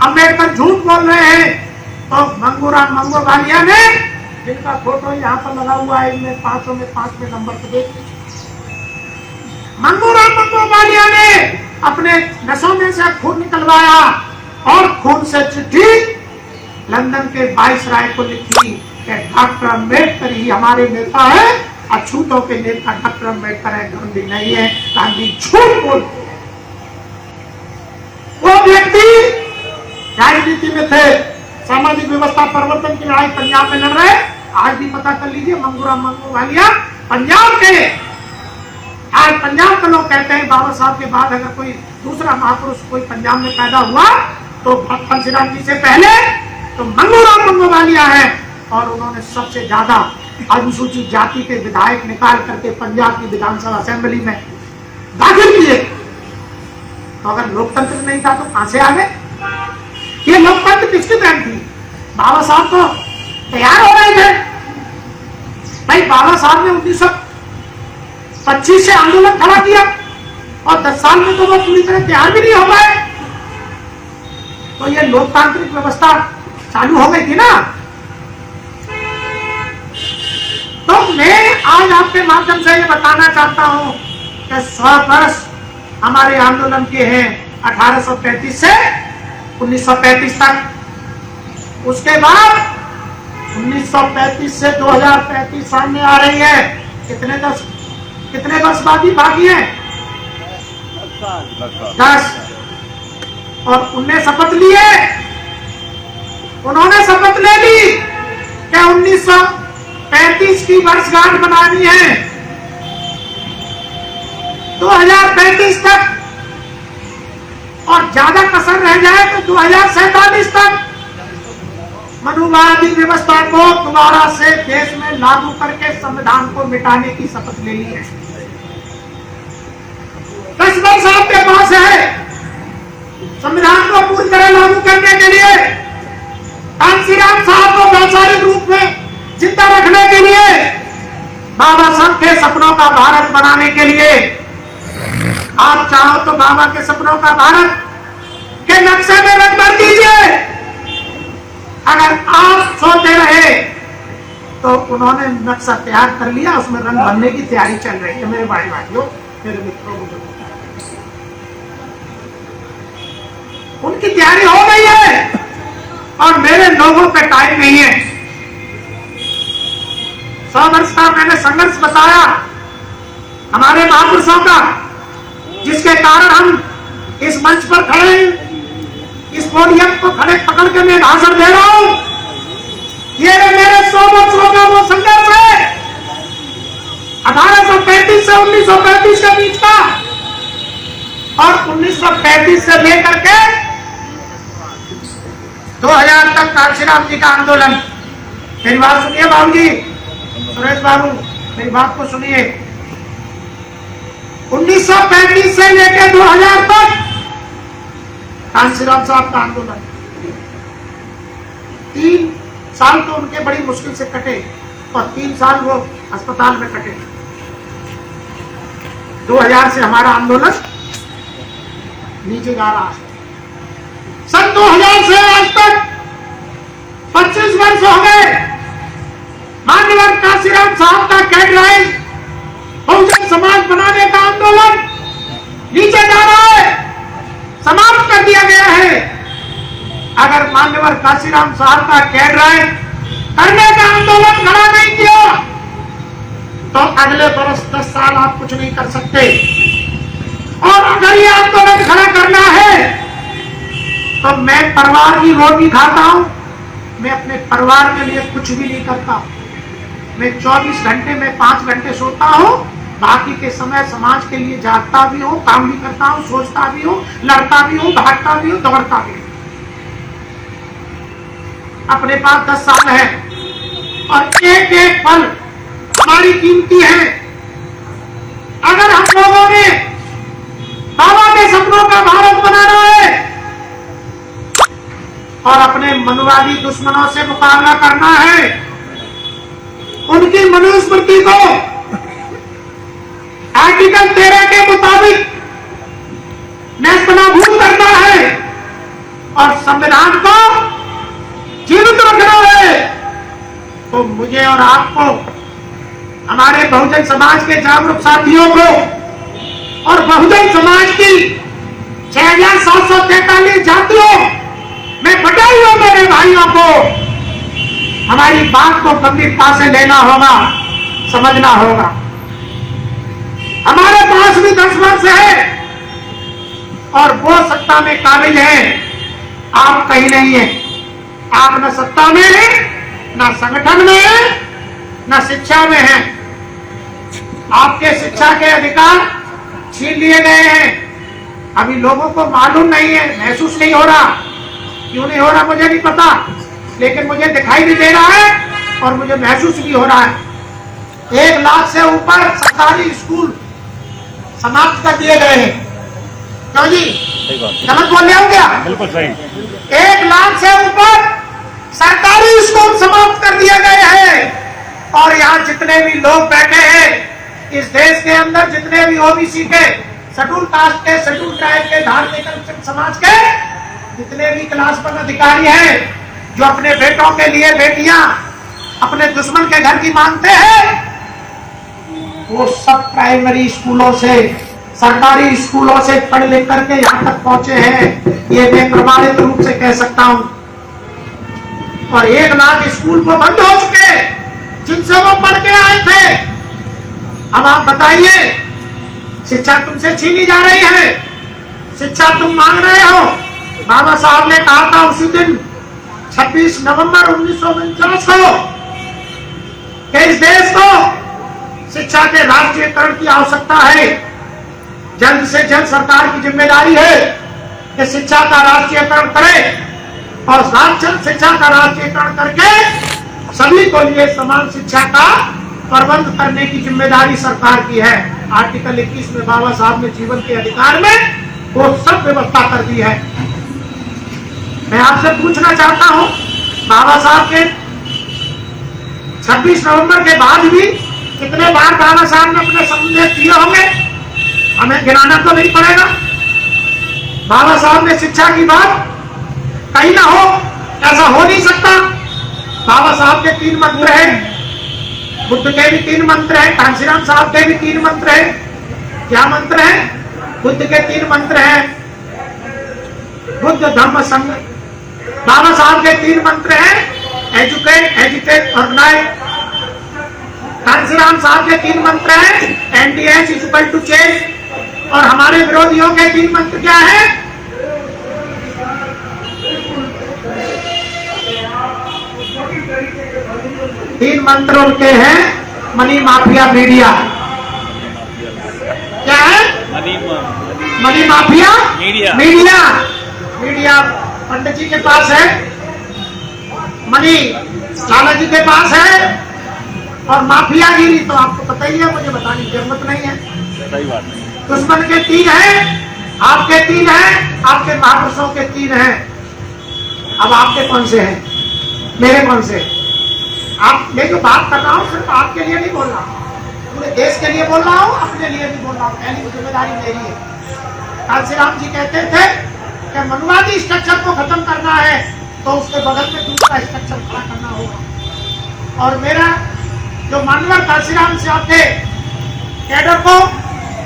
[SPEAKER 1] अम्बेडकर झूठ बोल रहे हैं। तो मंगूराम मंगूवालिया ने, जिनका फोटो यहाँ पर लगा हुआ है, इनमें 5 नंबर पे देख लीजिए, मंगूराम मंगूवालिया ने अपने नसों में से खून निकलवाया और खून से चिट्ठी लंदन के वाइसराय को लिखी कि डॉक्टर अम्बेडकर ही हमारे नेता है, अछूतों के नेता डॉक्टर अम्बेडकर है, गांधी नहीं है। गांधी झूठ बोलते हैं। वो व्यक्ति राजनीति में थे, सामाजिक व्यवस्था परिवर्तन की लड़ाई पंजाब में लड़ रहे। आज भी पता कर लीजिए, मंगूराम मंगूवालिया पंजाब के, आज पंजाब के लोग कहते हैं बाबा साहब के बाद अगर कोई दूसरा महापुरुष कोई पंजाब में पैदा हुआ तो बंसीराम जी से पहले तो मंगूराम मंगूवालिया है। और उन्होंने सबसे ज्यादा अनुसूचित जाति के विधायक निकाल करके पंजाब की विधानसभा असेंबली में दाखिल किए। तो अगर लोकतंत्र नहीं था तो कहां से आ गए? ये लोकतंत्र किसकी देन थी? बाबा साहब तो तैयार हो रहे थे भाई। बाबा साहब ने 1925 से आंदोलन खड़ा किया और 10 साल में तो वो पूरी तरह तैयार भी नहीं हो पाए। तो ये लोकतांत्रिक व्यवस्था चालू हो गई थी ना। तो मैं आज आपके माध्यम से ये बताना चाहता हूं कि 100 वर्ष हमारे आंदोलन के हैं, 1835 से 1935 तक। उसके बाद 1935 से 2035 सामने आ रही है। कितने वर्ष बाकी हैं? 10। और उनने शपथ लिए, उन्होंने शपथ ले ली कि 1935 की वर्षगांठ बनानी है 2035 तक, और ज्यादा कसर रह जाए तो 2047 तक मनुवादी व्यवस्था को दोबारा से देश में लागू करके संविधान को मिटाने की शपथ ले ली है। 10 वर्ष आपके पास है संविधान को पूरी तरह लागू करने के लिए, कांशीराम साहब को वैचारिक रूप में जिंदा रखने के लिए, बाबा साहब के सपनों का भारत बनाने के लिए। आप चाहो तो बाबा के सपनों का भारत के नक्शे में रंग भर दीजिए। अगर आप सोते रहे तो उन्होंने नक्शा तैयार कर लिया, उसमें रंग भरने की तैयारी चल रही है। मेरे भाई भाइयों, मेरे मित्रों, उनकी तैयारी हो गई है और मेरे लोगों पे टाइम नहीं है। 100 वर्ष का मैंने संघर्ष बताया हमारे महापुरुषों का, जिसके कारण हम इस मंच पर खड़े हैं, इस पोडियम को खड़े पकड़ के मैं भाषण दे रहा हूं। ये मेरे 100 वर्षों का वो संघर्ष है, 1835 से 1935 के बीच का, और 1935 से लेकर के 2000 तक कांशीराम जी का आंदोलन। मेरी बात सुनिए बाबूजी, सुरेश बाबू मेरी बात को सुनिए। 1935 से लेकर 2000 तक कांशीराम साहब का आंदोलन। 3 साल तो उनके बड़ी मुश्किल से कटे और 3 साल वो अस्पताल में कटे। 2000 से हमारा आंदोलन नीचे जा रहा है। सन 2000 से आज तक 25 वर्ष हो गए। माननीय कांशीराम साहब का गाइडलाइन बहुजन समाज बनाने का आंदोलन नीचे जा रहा है, समाप्त कर दिया गया है। अगर माननीय कांशीराम साहब का गाइडलाइन करने का आंदोलन खड़ा नहीं किया तो अगले बरस 10 साल आप कुछ नहीं कर सकते। और अगर ये आंदोलन खड़ा करना है तो मैं परिवार की रोटी खाता हूं, मैं अपने परिवार के लिए कुछ भी नहीं करता। मैं 24 घंटे में 5 घंटे सोता हूं, बाकी के समय समाज के लिए जागता भी हूं, काम भी करता हूं, सोचता भी हूं, लड़ता भी हूं, भागता भी हूं, दौड़ता भी हूं। अपने पास 10 साल है और एक एक पल हमारी कीमती है। अगर हम लोगों ने बाबा के सपनों का भारत बनाना है और अपने मनुवादी दुश्मनों से मुकाबला करना है, उनकी मनुस्मृति को आर्टिकल 13 के मुताबिक नेस्तनाबूद करना है और संविधान को जीवित रखना है, तो मुझे और आपको, हमारे बहुजन समाज के जागरूक साथियों को और बहुजन समाज की 6743 जातियों में बटे हुए मेरे भाइयों को हमारी बात को गंभीरता से लेना होगा, समझना होगा। हमारे पास भी 10 वर्ष है और वो सत्ता में काबिल है, आप कहीं नहीं है। आप न सत्ता में है, न संगठन में है, न शिक्षा में है। आपके शिक्षा के अधिकार छीन लिए गए हैं। अभी लोगों को मालूम नहीं है, महसूस नहीं हो रहा। क्यों नहीं हो रहा मुझे नहीं पता, लेकिन मुझे दिखाई भी दे रहा है और मुझे महसूस भी हो रहा है। 1 लाख से ऊपर सरकारी स्कूल समाप्त कर दिए गए हैं। क्यों जी, गलत बोल रहे हो क्या?
[SPEAKER 2] बिल्कुल सही।
[SPEAKER 1] 1 लाख से ऊपर सरकारी स्कूल समाप्त कर दिए गए हैं। और यहाँ जितने भी लोग बैठे हैं इस देश के अंदर, जितने भी ओबीसी के, शेड्यूल कास्ट के, शेड्यूल ट्राइब के, धार्मिक अल्पसंख्यक समाज के जितने भी क्लास 1 अधिकारी हैं, जो अपने बेटों के लिए बेटियां अपने दुश्मन के घर की मांगते हैं, वो सब प्राइमरी स्कूलों से, सरकारी स्कूलों से पढ़ लिख करके यहाँ तक पहुंचे हैं। ये मैं प्रमाणित रूप से कह सकता हूं। और 1 लाख स्कूल को बंद हो चुके जिनसे वो पढ़ के आए थे। अब आप बताइए, शिक्षा तुमसे छीनी जा रही है, शिक्षा तुम मांग रहे हो। बाबा साहब ने कहा था उसी दिन 26 नवंबर 1949 को कि इस देश को शिक्षा के राष्ट्रीयकरण की आवश्यकता है। जल्द से जल्द सरकार की जिम्मेदारी है कि शिक्षा का राष्ट्रीयकरण करे और शिक्षा का राष्ट्रीयकरण करके सभी को लिए समान शिक्षा का प्रबंध करने की जिम्मेदारी सरकार की है। आर्टिकल 21 में बाबा साहब ने जीवन के अधिकार में वो सब व्यवस्था कर दी है। मैं आपसे पूछना चाहता हूं, बाबा साहब के 26 नवंबर के बाद भी कितने बार बाबा साहब ने अपने संदेश दिए होंगे, हमें गिनाना तो नहीं पड़ेगा। बाबा साहब ने शिक्षा की बात कहीं ना हो, ऐसा हो नहीं सकता। बाबा साहब के 3 मंत्र हैं, बुद्ध के भी 3 मंत्र हैं, कांशीराम साहब के भी 3 मंत्र हैं। क्या मंत्र हैं? बुद्ध के 3 मंत्र हैं, बुद्ध धम्म संघ। बाबा साहब के 3 मंत्र हैं, एजुकेट, एजुकेट, ऑर्गेनाइज। कांशीराम साहब के 3 मंत्र हैं, एनडीएच इक्वल टू चेंज। और हमारे विरोधियों के 3 मंत्र क्या है? तीन मंत्र उनके हैं, मनी माफिया मीडिया। क्या है? Money mafia media. मीडिया पंडित जी के पास है, मनी लाला जी के पास है, और माफियागिरी तो आपको पता ही है, मुझे बताने की जरूरत नहीं है।
[SPEAKER 2] सही बात है।
[SPEAKER 1] दुश्मन के 3 हैं, आपके 3 हैं, आपके महापुरुषों के 3 हैं। अब आपके कौन से हैं, मेरे कौन से? आप, मैं जो बात कर रहा हूँ सिर्फ आपके लिए नहीं बोल रहा हूँ, पूरे देश के लिए बोल रहा हूँ, अपने लिए भी बोल रहा हूँ। पहली जिम्मेदारी मेरी है। कांशीराम जी कहते थे कि मनुवादी स्ट्रक्चर को खत्म करना है तो उसके बगल में दूसरा स्ट्रक्चर खड़ा करना होगा। और मेरा जो मानवर कांशीराम साहब थे, कैडर को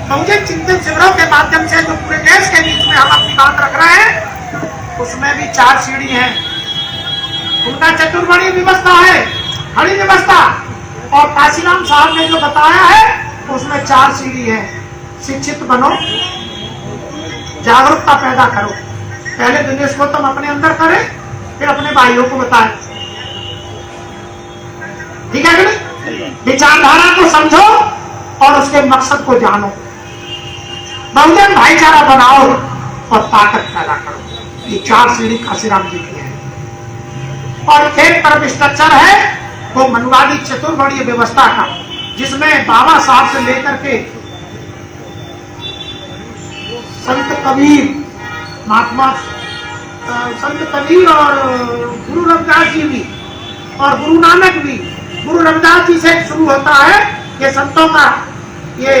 [SPEAKER 1] बहुजन चिंतन शिविरों के माध्यम से जो पूरे देश के बीच में हम अपनी बात रख रहे हैं, उसमें भी 4 सीढ़ी हैं। उनका चतुर्वर्णीय व्यवस्था है, खड़ी व्यवस्था, और कांशीराम साहब ने जो बताया है उसमें 4 सीढ़ी है। शिक्षित बनो, जागरूकता पैदा करो, पहले दिनेश को तुम अपने अंदर करें, फिर अपने भाइयों को बताएं। ठीक है कि नहीं? विचारधारा को समझो और उसके मकसद को जानो, बहुजन भाईचारा बनाओ और ताकत पैदा करो। ये 4 सीढ़ी कांशीराम जी की है। और एक तरफ स्ट्रक्चर है वो मनुवादी चतुर्वर्णीय व्यवस्था का, जिसमें बाबा साहब से लेकर के संत कबीर, महात्मा संत कबीर और गुरु रविदास जी भी, और गुरु नानक भी। गुरु रविदास जी से शुरू होता है ये संतों का ये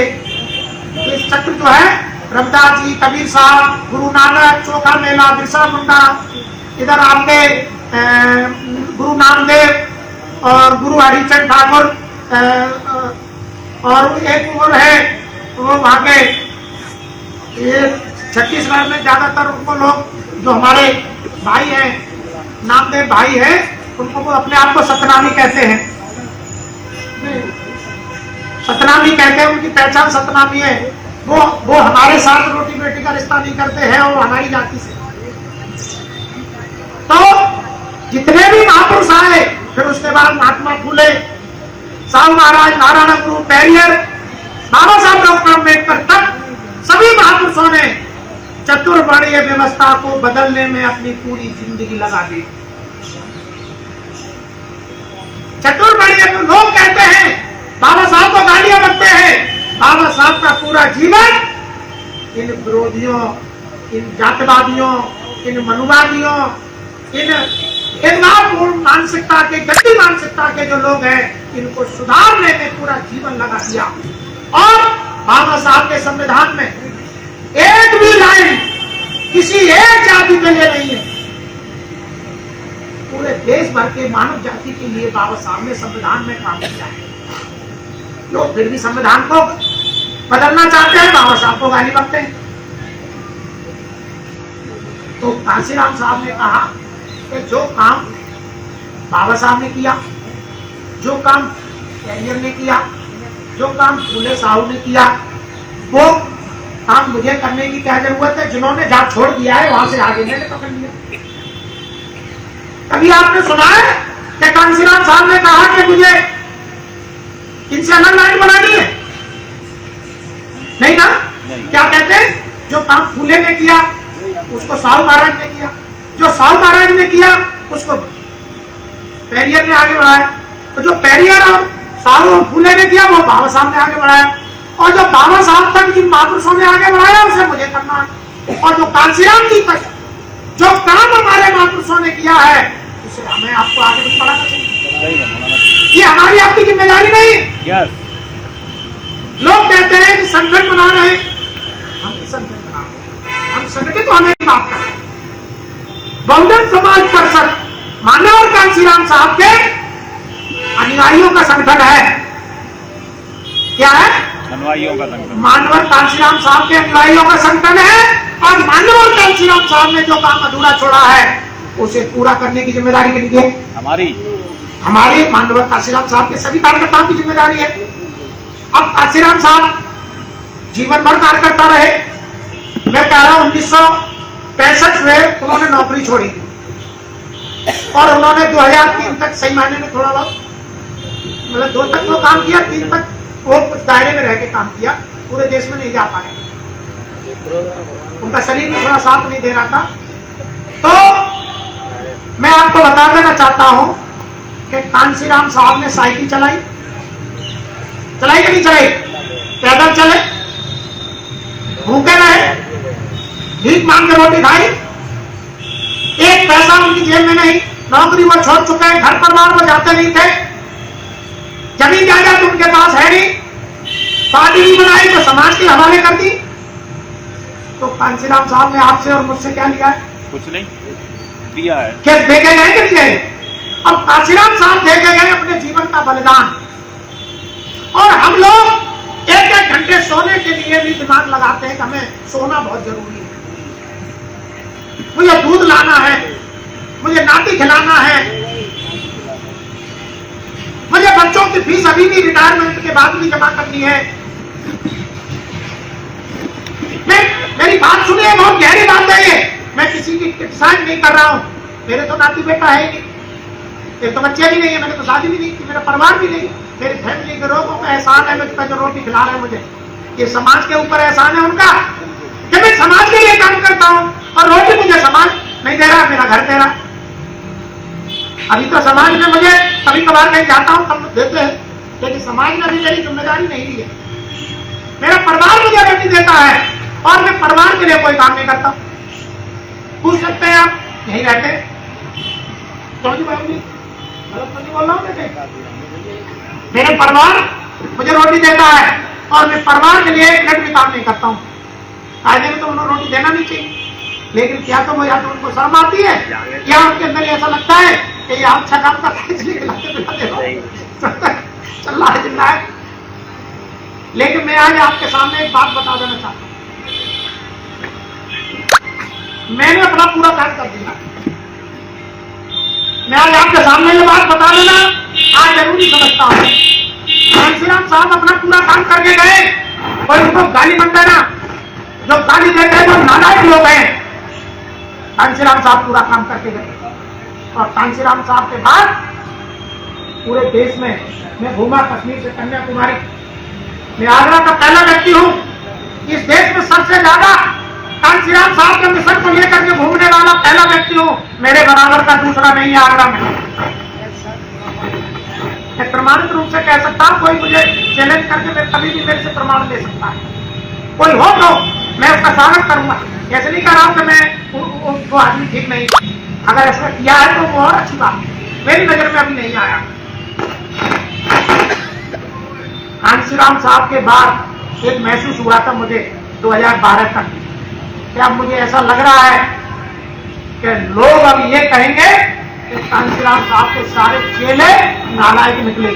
[SPEAKER 1] चक्र जो है, रविदास जी, कबीर साहब, गुरु नानक, चोखा मेला, बिरसा मुंडा, इधर आपके गुरु नामदेव और गुरु हरिचंद ठाकुर, और एक और है वो वहाँ के ये छत्तीसगढ़ में ज्यादातर उनको लोग जो हमारे भाई हैं, नामदेव भाई हैं, उनको वो अपने आप को सतनामी कहते हैं। सतनामी कहते हैं, उनकी पहचान सतनामी है। वो हमारे साथ रोटी बेटी का रिश्ता नहीं करते हैं, और हमारी जाति से। तो जितने भी महापुरुष आए, फिर उसके बाद महात्मा फूले, साहू महाराज, नारायण गुरु, पेरियर, बाबा साहब डॉक्टर अम्बेडकर तक सभी महापुरुषों ने चतुर्वर्णीय व्यवस्था को बदलने में अपनी पूरी जिंदगी लगा दी। चतुर्वर्णीय लोग कहते हैं, बाबा साहब को गालियां बनते हैं, बाबा साहब का पूरा जीवन इन विरोधियों, इन जातिवादियों, इन मनुवादियों, इन भेदभावपूर्ण मानसिकता के, गंदी मानसिकता के जो लोग हैं, इनको सुधारने में पूरा जीवन लगा दिया। और बाबा साहब के संविधान में एक भी लाइन किसी एक जाति के लिए नहीं है। पूरे देश भर के मानव जाति के लिए बाबा साहब ने संविधान में काम किया है। लोग फिर भी संविधान को बदलना चाहते हैं, बाबा साहब को गाली बकते हैं। तो कांशीराम साहब ने कहा कि जो काम बाबा साहब ने किया, जो काम पेरियर ने किया, जो काम फूले साहू ने किया, वो काम मुझे करने की क्या जरूरत है? जिन्होंने जहां छोड़ दिया है वहां से आगे मैंने पकड़ लिया। कभी आपने सुना है कि कांशीराम साहब ने कहा कि मुझे इनसे अलग लाइन बनानी है? नहीं ना? नहीं। क्या कहते हैं? जो काम फूले ने किया उसको साहू महाराज ने किया, जो साहू महाराज ने किया उसको पेरियर ने आगे बढ़ाया, तो जो पेरियर और साहू और फूले ने किया वो बाबा साहब ने आगे बढ़ाया, और जो बाबा साहब तक जिन महापुरुषों ने आगे बढ़ाया उसे मुझे करना है। और जो कांशीराम जी तक जो काम हमारे महापुरुषों ने किया है उसे हमें आपको आगे भी बढ़ाना चाहिए। ये हमारी आपकी जिम्मेदारी नहीं। लोग कहते हैं कि संगठन बना रहे हैं, हम संगठन बना रहे हैं, हम संगठित होने की बात कर रहे हैं। बहुजन समाज परिषद मानव कांशीराम साहब के अनुयायियों का संगठन है। क्या है? अनुयायियों का संगठन। मानव कांशीराम साहब के अनुयायियों का संगठन है, और मानव कांशीराम साहब ने जो काम अधूरा छोड़ा है उसे पूरा करने की जिम्मेदारी के लिए हमारी मानव कांशीराम साहब के सभी कार्यकर्ताओं की जिम्मेदारी है। अब कांशीराम साहब जीवन भर कार्य करता रहे। मैं कह रहा हूं 1965 में उन्होंने नौकरी छोड़ी और उन्होंने 2003 तक सही मायने में थोड़ा बहुत मतलब 2 तक वो काम किया, 3 तक वो कुछ दायरे में रह के काम किया, पूरे देश में नहीं जा पाए, उनका शरीर में थोड़ा साथ नहीं दे रहा था। तो मैं आपको बता देना चाहता हूं कि कांशीराम साहब ने साइकिल चलाई कि नहीं चलाई? पैदल चले, भूखे रहे, भीख मांग के रोटी खाई, एक पैसा उनकी जेब में नहीं, नौकरी वो छोड़ चुके हैं, घर परिवार वो जाते नहीं थे, जमीन जायदाद उनके पास है नहीं, पार्टी भी बनाई तो समाज के हवाले कर दी। तो कांशीराम साहब ने आपसे और मुझसे क्या लिया है?
[SPEAKER 2] कुछ नहीं दिया है।
[SPEAKER 1] क्या देखे गए कि दिए? अब कांशीराम साहब देखे गए अपने जीवन का बलिदान, और हम लोग एक एक घंटे सोने के लिए भी दिमाग लगाते हैं कि हमें सोना बहुत जरूरी है, मुझे दूध लाना है, मुझे नाती खिलाना है, मुझे बच्चों की फीस अभी भी रिटायरमेंट के बाद भी जमा करनी है। मेरी बात सुनिए, बहुत गहरी बात है ये, मैं किसी की क्रिटिसाइज नहीं कर रहा हूं। मेरे तो नाती बेटा है ही नहीं, मेरे तो बच्चे भी नहीं है, मैंने तो शादी भी नहीं की, मेरा परिवार भी नहीं, मेरी फैमिली के लोगों का एहसान है मुझ पर जो रोटी खिला रहे हैं मुझे। ये समाज के ऊपर एहसान है उनका कि मैं समाज के लिए काम करता हूं और रोटी मुझे समाज नहीं दे रहा, मेरा घर दे रहा। अभी तो समाज में मुझे कभी कभार कहीं जाता हूं तब देते हैं, लेकिन समाज ने भी मेरी जिम्मेदारी नहीं ली है। मेरा परिवार मुझे रोटी देता है और मैं परिवार के लिए कोई काम नहीं करता। पूछ सकते हैं आप, यहीं रहते बाबू जी, गलत नहीं बोल रहा हूं मैं? मेरा परिवार मुझे रोटी देता है और मैं परिवार के लिए एक मिनट भी काम नहीं करता हूँ। कायदे में तो उन्हें रोटी देना नहीं चाहिए, लेकिन क्या तो वो या तो उनको शर्म आती है या उनके अंदर ऐसा लगता है कि ये अच्छा काम करता है इसलिए खिलाते पिलाते चल रहा है जिंदा है। लेकिन मैं आज आपके सामने एक बात बता देना चाहता हूँ, मैंने अपना पूरा काम कर दिया। मैं आज आपके सामने ये बात बता देना आज जरूरी समझता हूँ। कांशीराम साहब अपना पूरा काम करके गए, और उनको गाली मत देना, जो गाली देते हैं वो नालायक लोग हैं। कांशीराम साहब पूरा काम करके गए, और कांशीराम साहब के बाद पूरे देश में मैं घूमा, कश्मीर से कन्याकुमारी। मैं आगरा का पहला व्यक्ति हूँ, इस देश में सबसे ज्यादा कांशीराम साहब के मिशन को लेकर के घूमने वाला पहला व्यक्ति हूँ। मेरे बराबर का दूसरा नहीं है आगरा में। मैं प्रमाणित रूप से कह सकता हूँ, कोई मुझे चैलेंज करके मैं कभी भी मेरे से प्रमाण ले सकता है। कोई हो तो मैं उसका स्वागत करूंगा। ऐसे नहीं कर रहा हूं कि मैं वो आदमी ठीक नहीं, अगर ऐसा किया है तो वो और अच्छी बात है, मेरी नजर में अभी नहीं आया। कांशीराम साहब के बाद एक महसूस हुआ था मुझे 2012 तक, क्या मुझे ऐसा लग रहा है कि लोग अब ये कहेंगे कि कांशीराम साहब के सारे चेले नालायक निकले,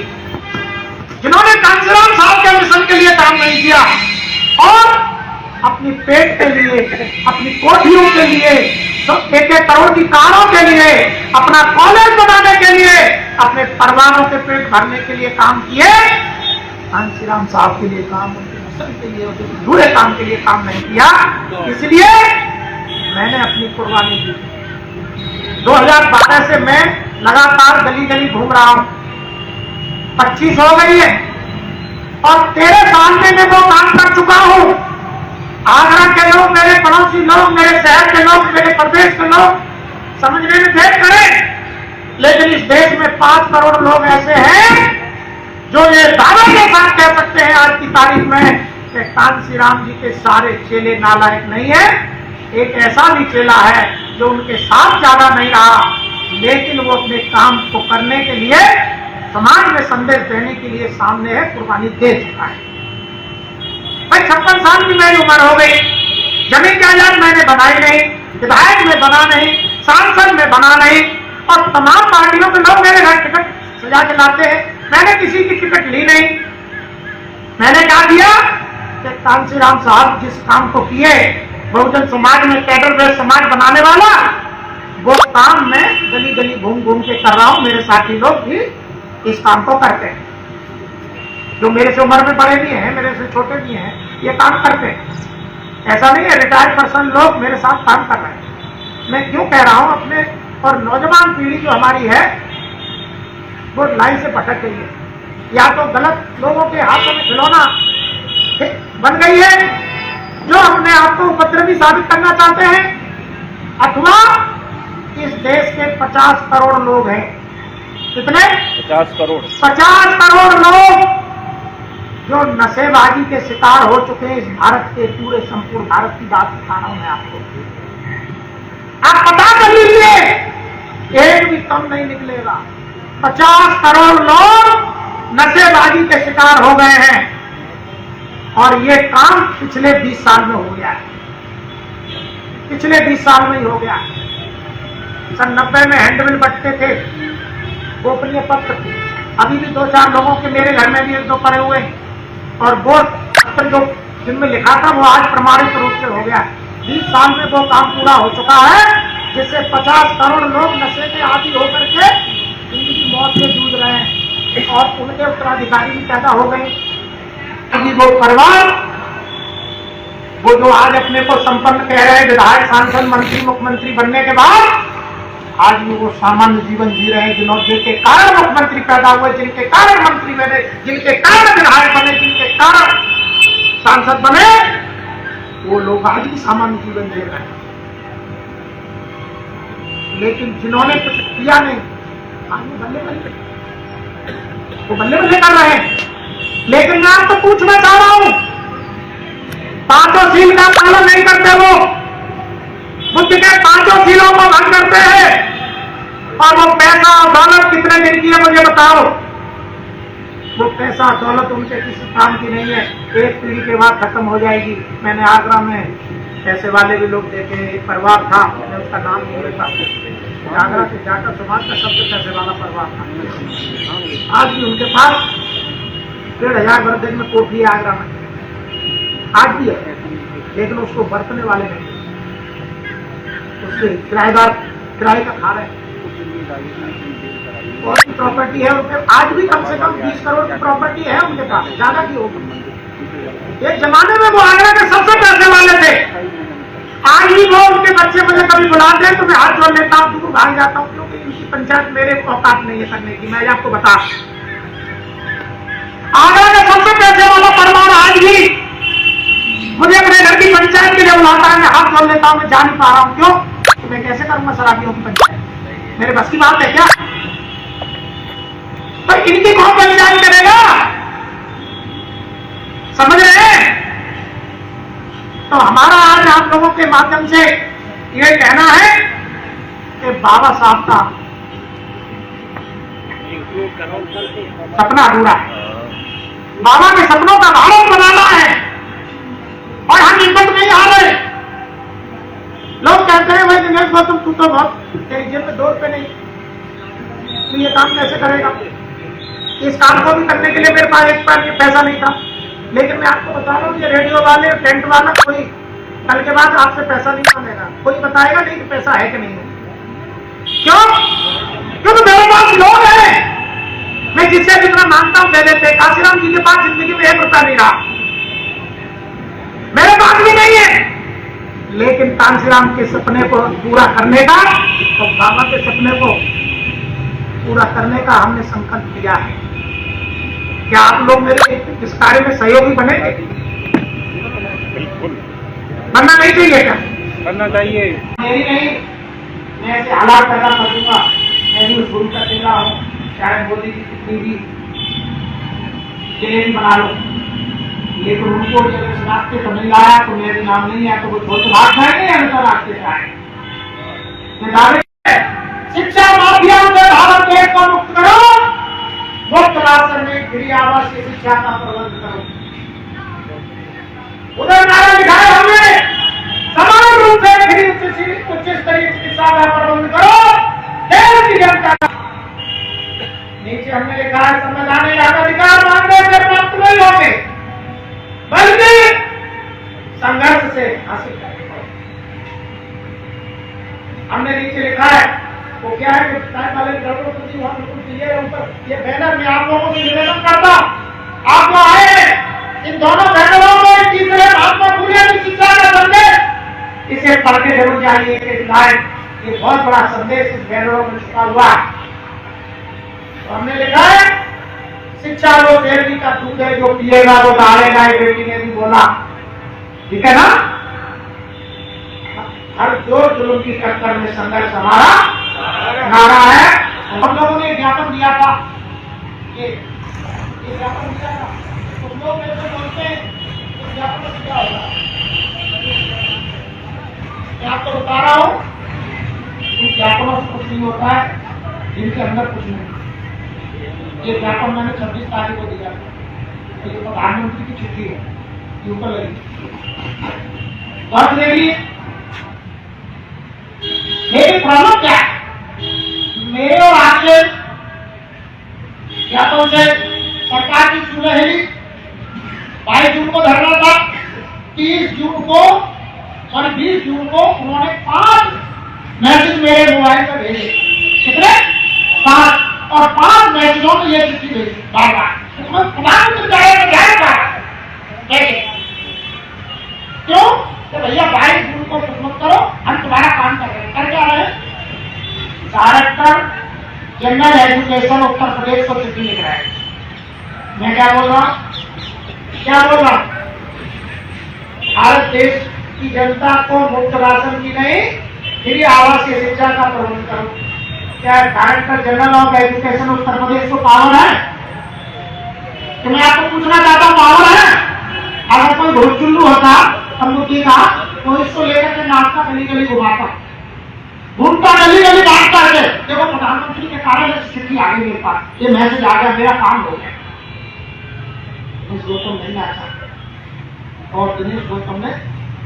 [SPEAKER 1] जिन्होंने कांशीराम साहब के मिशन के लिए काम नहीं किया और अपनी पेट के लिए, अपनी कोठियों के लिए, तो 1-1 करोड़ की कारों के लिए, अपना कॉलेज बनाने के लिए, अपने परिवारों के पेट भरने के लिए काम किए। कांशीराम साहब के लिए काम, उनके मिशन के लिए, उनके पूरे काम के लिए काम नहीं किया। इसलिए मैंने अपनी कुर्बानी दी। 2012 से मैं लगातार गली गली घूम रहा हूं, 25 हो गई है, और 13 साल में मैं वो काम कर चुका हूं। आगरा के लोग, मेरे पड़ोसी लोग, मेरे शहर के लोग, मेरे प्रदेश के लोग समझने में देर करें, लेकिन इस देश में 5 करोड़ लोग ऐसे हैं जो ये दावे के साथ कह सकते हैं आज की तारीख में कि कांशीराम जी के सारे चेले नालायक नहीं है। एक ऐसा भी चेला है जो उनके साथ ज्यादा नहीं रहा, लेकिन वो अपने काम को करने के लिए, समाज में संदेश देने के लिए सामने है, कुर्बानी दे चुका है। भाई 56 साल की मेरी उम्र हो गई, जमीन जायदाद मैंने बनाई नहीं, विधायक में बना नहीं, सांसद में बना नहीं, और तमाम पार्टियों के लोग मेरे घर टिकट सजा के लाते हैं, मैंने किसी की टिकट ली नहीं। मैंने क्या किया कि कांशीराम साहब जिस काम को किए, बहुजन समाज में कैडर बेस्ड समाज बनाने वाला, वो काम मैं गली गली घूम घूम के कर रहा हूं। मेरे साथी लोग भी इस काम को करते हैं, जो मेरे से उम्र में बड़े भी हैं, मेरे से छोटे भी हैं, ये काम करते हैं। ऐसा नहीं है, रिटायर्ड पर्सन लोग मेरे साथ काम कर रहे हैं। मैं क्यों कह रहा हूं अपने, और नौजवान पीढ़ी जो हमारी है वो लाइन से भटक गई है, या तो गलत लोगों के हाथों में खिलौना बन गई है, जो अपने आप को उपद्रवी साबित करना चाहते हैं, अथवा इस देश के 50 करोड़ लोग हैं। कितने?
[SPEAKER 2] 50 करोड़।
[SPEAKER 1] 50 करोड़ लोग जो नशेबाजी के शिकार हो चुके हैं इस भारत के, पूरे संपूर्ण भारत की बात बता रहा हूं मैं आपको। आप पता कर लीजिए, एक भी कम नहीं निकलेगा। 50 करोड़ लोग नशेबाजी के शिकार हो गए हैं और ये काम पिछले 20 साल में हो गया है। पिछले 20 साल में ही हो गया। सन 90 में हैंडबिल बंटते थे, गोपनीय पत्र, अभी भी 2-4 लोगों के, मेरे घर में भी 1-2 पड़े हुए हैं, और वो पत्र जो जिनमें लिखा था वो आज प्रमाणित रूप से हो गया। 20 साल में वो काम पूरा हो चुका है, जिससे 50 करोड़ लोग नशे के आदी होकर के जिंदगी मौत से जूझ रहे हैं और उनके उत्तराधिकारी भी पैदा हो गए। अभी वो परिवार, वो जो आज अपने को संपन्न कह रहे हैं, विधायक, सांसद, मंत्री, मुख्यमंत्री बनने के बाद आज भी वो सामान्य जीवन जी रहे हैं, जिनके कारण मुख्यमंत्री पैदा हुए, जिनके कारण मंत्री बने, जिनके कारण विधायक बने, जिनके कारण सांसद बने, वो लोग आज भी सामान्य जीवन जी रहे हैं। लेकिन जिन्होंने कुछ किया नहीं, आज वो बल्ले बल्ले कर रहे हैं। लेकिन मैं आपको पूछना चाह रहा हूं, 5 सील का पालन नहीं करते, वो बुद्ध के 5 सीलों को भंग करते हैं, और वो पैसा और दौलत कितने दिन की है मुझे बताओ। वो पैसा और दौलत उनके किसी काम की नहीं है, एक पीढ़ी के बाद खत्म हो जाएगी। मैंने आगरा में पैसे वाले भी लोग देखे, एक परिवार था, मैंने उसका नाम नहीं लेता, आगरा के जाकर समाज का सबसे पैसे वाला परिवार था। आज भी उनके पास 1,500 वर्ग में कोठी है आगरा में, आज भी है, लेकिन उसको बरतने वाले नहीं, उसके किराएदार किराए का खा रहे हैं। और प्रॉपर्टी है उनके, आज भी कम से कम 20 करोड़ की प्रॉपर्टी है उनके पास, ज्यादा की होगी। एक जमाने में वो आगरा के सबसे पैसे वाले थे, आज भी वो, उनके बच्चे मुझे कभी बुलाते हैं तो मैं हाथ जोड़ लेता हूँ, दूर भाग जाता हूँ, क्योंकि इनकी पंचायत मेरे औकात नहीं है करने की। मैं आपको बता, आगरा का सबसे पैसे वाला परिवार आज भी मुझे अपने घर की पंचायत के लिए बुलाता है, मैं हाथ जोड़ लेता हूँ, मैं जा नहीं पा रहा हूँ। क्यों? तो मैं कैसे करूंगा शराबियों की पंचायत? मेरे बस की बात है क्या? तो इनकी कौन पंचायत करेगा? समझ रहे हैं? तो हमारा आज आप लोगों के माध्यम से ये कहना है कि बाबा साहब का सपना अधूरा है, बाबा के सपनों का भारत बनाना है, और हम हिम्मत नहीं हारे। लोग कहते हैं भाई दिनेश गौतम तू तो बहुत, तेरी जेब में 2 रुपए नहीं, तू ये काम कैसे करेगा? इस काम को भी करने के लिए मेरे पास एक बार ये पैसा नहीं था। लेकिन मैं आपको बता रहा हूँ, ये रेडियो वाले, टेंट वाला, कोई कल के बाद आपसे पैसा नहीं मांगेगा, कोई बताएगा नहीं कि पैसा है कि नहीं है। क्यों? क्योंकि मेरे पास लोग हैं, मैं जिससे जितना मांगता हूं दे देते। काशीराम जी के पास जिंदगी में 1 रुपया नहीं रहा, मेरे पास भी नहीं है, लेकिन कांशीराम के सपने को पूरा करने का, तो बाबा के सपने को पूरा करने का हमने संकल्प लिया है। क्या आप लोग मेरे इस कार्य में सहयोगी बनेंगे?
[SPEAKER 2] बिल्कुल
[SPEAKER 1] बनना नहीं चाहिए क्या?
[SPEAKER 2] करना चाहिए।
[SPEAKER 1] मेरी नहीं, मैं ऐसे हालात पैदा कर दूंगा, मैं भी शुरू कर दे रहा हूँ, चाहे मोदी जी कितनी भी जेल बना लो, लेकिन उनको जब इस रास्ते को नहीं लाया तो मेरे नाम नहीं आया, तो वो छोटे भाग जाएंगे या तो रास्ते से आएंगे। शिक्षा माफिया से भारत देश को मुक्त करो, मुक्त राष्ट्र में फ्री आवासीय शिक्षा का प्रबंध करो। उधर नारा लिखा है हमने, समान रूप से फ्री उच्च स्तरीय शिक्षा का प्रबंध करो देश की जनता का। नीचे हमने लिखा है, संवैधानिक अधिकार मांगने से प्राप्त नहीं होंगे, बल्कि संघर्ष से हासिल करेंगे। हमने नीचे लिखा है, वो क्या है कि वाले द्रविड़ वहां बिल्कुल क्लियर ऊपर ये बैनर में आप लोगों से निवेदन करता, आप लोग आए इन दोनों बैनरों में तीसरे महात्मा फूले की शिक्षा का संदेश, इसे पढ़ के जरूर जाइए कि ये बहुत बड़ा संदेश इस बैनरों में छुपा हुआ है। तो हमने लिखा है, शिक्षा वो देवी का दूध है, जो पिएगा वो दहाड़ेगा, ये बेटी ने भी बोला, ठीक है ना? हर जोर जुलूम की टक्कर में संघर्ष हमारा नारा है। हम लोगों ने ज्ञापन दिया था, ये ज्ञापन दिया था, तुम लोग मेरे से बोलते हैं इस ज्ञापन से क्या होगा? मैं आपको बता रहा हूँ, इन ज्ञापनों से कुछ नहीं होता है, जिनके अंदर कुछ नहीं। ये ज्ञापन मैंने 26 तारीख को दिया था, ये प्रधानमंत्री की चिट्ठी है, ये ऊपर लगी बात देखिए। मेरी प्रॉब्लम क्या है? मेरे और आपके ज्ञापन से सरकार की सुनहरी 22 जून को धरना था, 30 जून को और 20 जून को उन्होंने 5 मैसेज मेरे मोबाइल पर भेजे। कितने? 5, और 5 मैसेजों में ये चिट्ठी भेजी बार बार। प्रधानमंत्री जाएगा क्यों? तो भैया 22 जून को कुछ मत करो, हम तुम्हारा काम कर रहे हैं। कर क्या रहे? Director general education Uttar Pradesh को चिट्ठी लिख रहा है। मैं क्या बोल रहा हूँ? भारत देश की जनता को मुफ्त राशन की नहीं, फ्री आवासीय शिक्षा का प्रबंध करो। क्या director general of education Uttar Pradesh को पावर है? तो मैं आपको पूछना चाहता हूँ, पावर है? अगर कोई घोड़चुल्लू होता तंबुकी का, तो इसको लेकर के नाश्ता गली गली घुमाता, घूमता गली गली बात करके, देखो प्रधानमंत्री के कारण स्थिति आ गई मेरे पास, ये मैसेज आ गया, मेरा काम हो गया। दिनेश गौतम नहीं आता, और दिनेश गौतम ने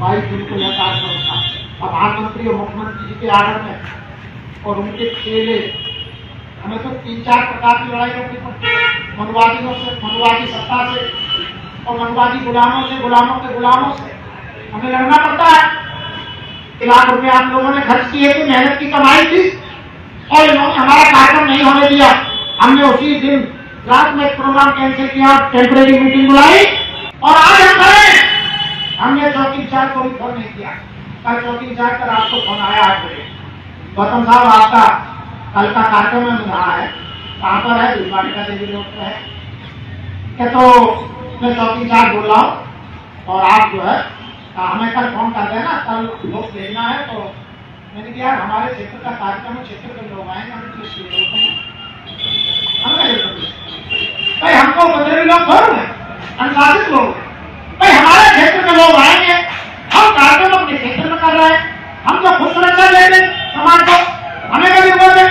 [SPEAKER 1] 22 जून को यह कार्यक्रम था। प्रधानमंत्री और मुख्यमंत्री जी के आर्डर में और उनके चेले, हमें तो 3-4 प्रकार की लड़ाई लड़नी पड़ती है, मनुवादियों से, मनुवादी सत्ता से, और मनुवादी गुलामों से, गुलामों के गुलामों से हमें लड़ना पड़ता है। 1 लाख रुपए आप लोगों ने खर्च किए थे, मेहनत की कमाई थी, और इन्होंने हमारा कार्यक्रम नहीं होने दिया। हमने उसी दिन रात में प्रोग्राम कैंसिल किया, टेम्परेरी मीटिंग बुलाई, और आज हम करें। हमने चौकी इंचार्ज को भी फोन नहीं किया। कल चौकी इंचार्ज का रात को फोन आया 8 बजे, गौतम साहब आपका कल का कार्यक्रम में रहा है, कहाँ पर है? भीलवाटिका देवी रोड पर है क्या? तो मैं चौकी इंचार्ज बोल रहा हूँ, और आप जो है हमें कल फोन कर देना, कल लोग भेजना है। तो मैंने कहा यार हमारे क्षेत्र का कार्यक्रम है, क्षेत्र के लोग आएंगे, भाई हमको उपद्रवी लोग थोड़े हैं, अनुशासित लोग हैं। भाई हमारे क्षेत्र के लोग आएंगे, हम कार्यक्रम अपने क्षेत्र में कर रहे हैं, हम तो खुद सुरक्षा दे दें समाज को, हमें कभी बोले।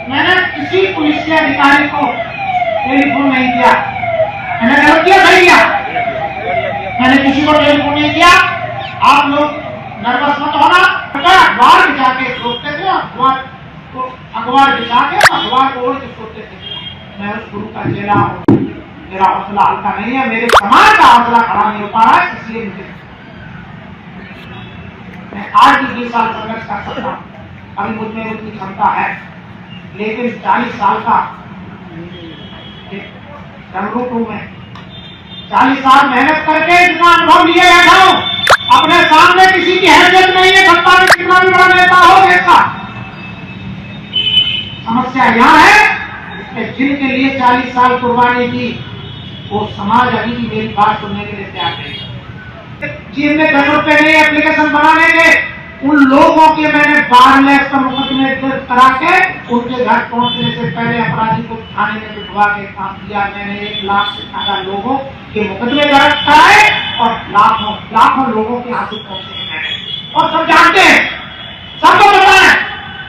[SPEAKER 1] मैंने किसी पुलिस के अधिकारी को टेलीफोन नहीं किया, मैंने गलत किया, सही किया? मैंने किसी को टेलीफोन नहीं किया। आप लोग नर्वस मत होना। अखबार बिछा के सोचते थे, अखबार बिछा के अखबार को ओढ़ के सोचते थे। मैं उस गुरु का चेला हूँ, मेरा हौसला हल्का नहीं है, मेरे समाज का हौसला खड़ा नहीं हो पा रहा है, इसलिए मैं आज भी 20 साल संघर्ष कर सकता हूँ। अभी मुझ में उतनी क्षमता है, लेकिन 40 साल का रंगरूप हूँ मैं। 40 साल मेहनत करके इतना अनुभव लिए बैठा हूँ। अपने सामने किसी की हैसियत नहीं है, सत्ता में कितना भी बड़ा नेता हो देश का। समस्या यहाँ है कि जिनके लिए 40 साल कुर्बानी की, वो समाज अभी भी मेरी बात सुनने के लिए तैयार नहीं। जेब में 10 रुपए नहीं एप्लीकेशन बनाने के, उन लोगों के मैंने 12 लाख का मुकदमे दर्ज करा के उनके घर पहुंचने से पहले अपराधी को थाने में बिठवा के काम किया। मैंने 1 लाख से ज्यादा लोगों के मुकदमे दर्ज कराए और लाखों लोगों के आंसू पहुंचे मैंने, और सब जानते हैं, सबको पता है।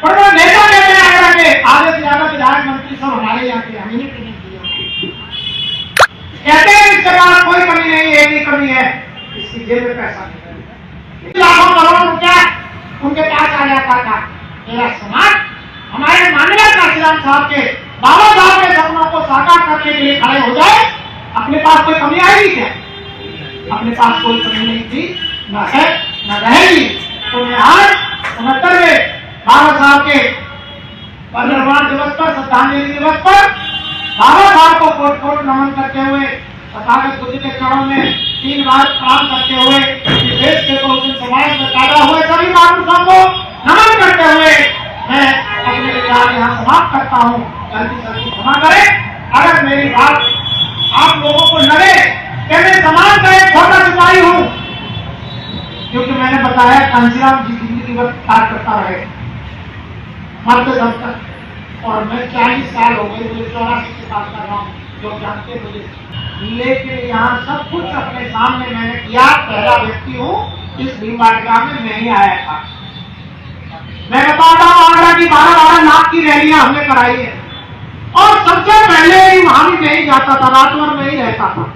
[SPEAKER 1] पर वो नेता कहते हैं आधे से ज्यादा विधायक मंत्री सब हमारे यहाँ के, हमें नहीं दिया। कहते हैं इसके पास कोई कमी नहीं है, एक ही कमी है, इसकी जेब में पैसा नहीं। लाखों करोड़ रुपया उनके पास आ जाता था। मेरा समाज हमारे माननीय काशीराम साहब के, बाबा साहब के सपनों को साकार करने के लिए खड़े हो जाए। अपने पास कोई कमी आएगी क्या? अपने पास कोई कमी नहीं थी, न है न रहेगी। तो मैं आज 69वें बाबा साहब के परिनिर्वाण दिवस पर, श्रद्धांजलि दिवस पर बाबा साहब को कोट कोट नमन करते हुए, तथागत बुद्ध के चरणों में 3 बार प्रणाम करते हुए, देश के को समाज में पैदा हुए सभी महापुरुषों को नमन करते हुए मैं अपने विचार यहाँ समाप्त करता हूँ। जल्दी जल्दी क्षमा करें अगर मेरी बात आप लोगों को लगे कि मैं समाज का एक छोटा सिपाही हूँ, क्योंकि मैंने बताया कांशीराम जी जीवन पार करता रहे मरते दम तक। और मैं 40 साल हो गए, मुझे 84 से बात कर रहा हूँ, जो जानते मुझे। लेकिन यहाँ सब कुछ अपने सामने मैंने किया, पहला व्यक्ति हूँ इस भीम वाटिका में मैं ही आया था। मैं बताता हूँ आगरा की 12 लाख की रैलियां हमने कराई है और सबसे पहले ही वहां भी मैं ही जाता था, रात भर में ही रहता था।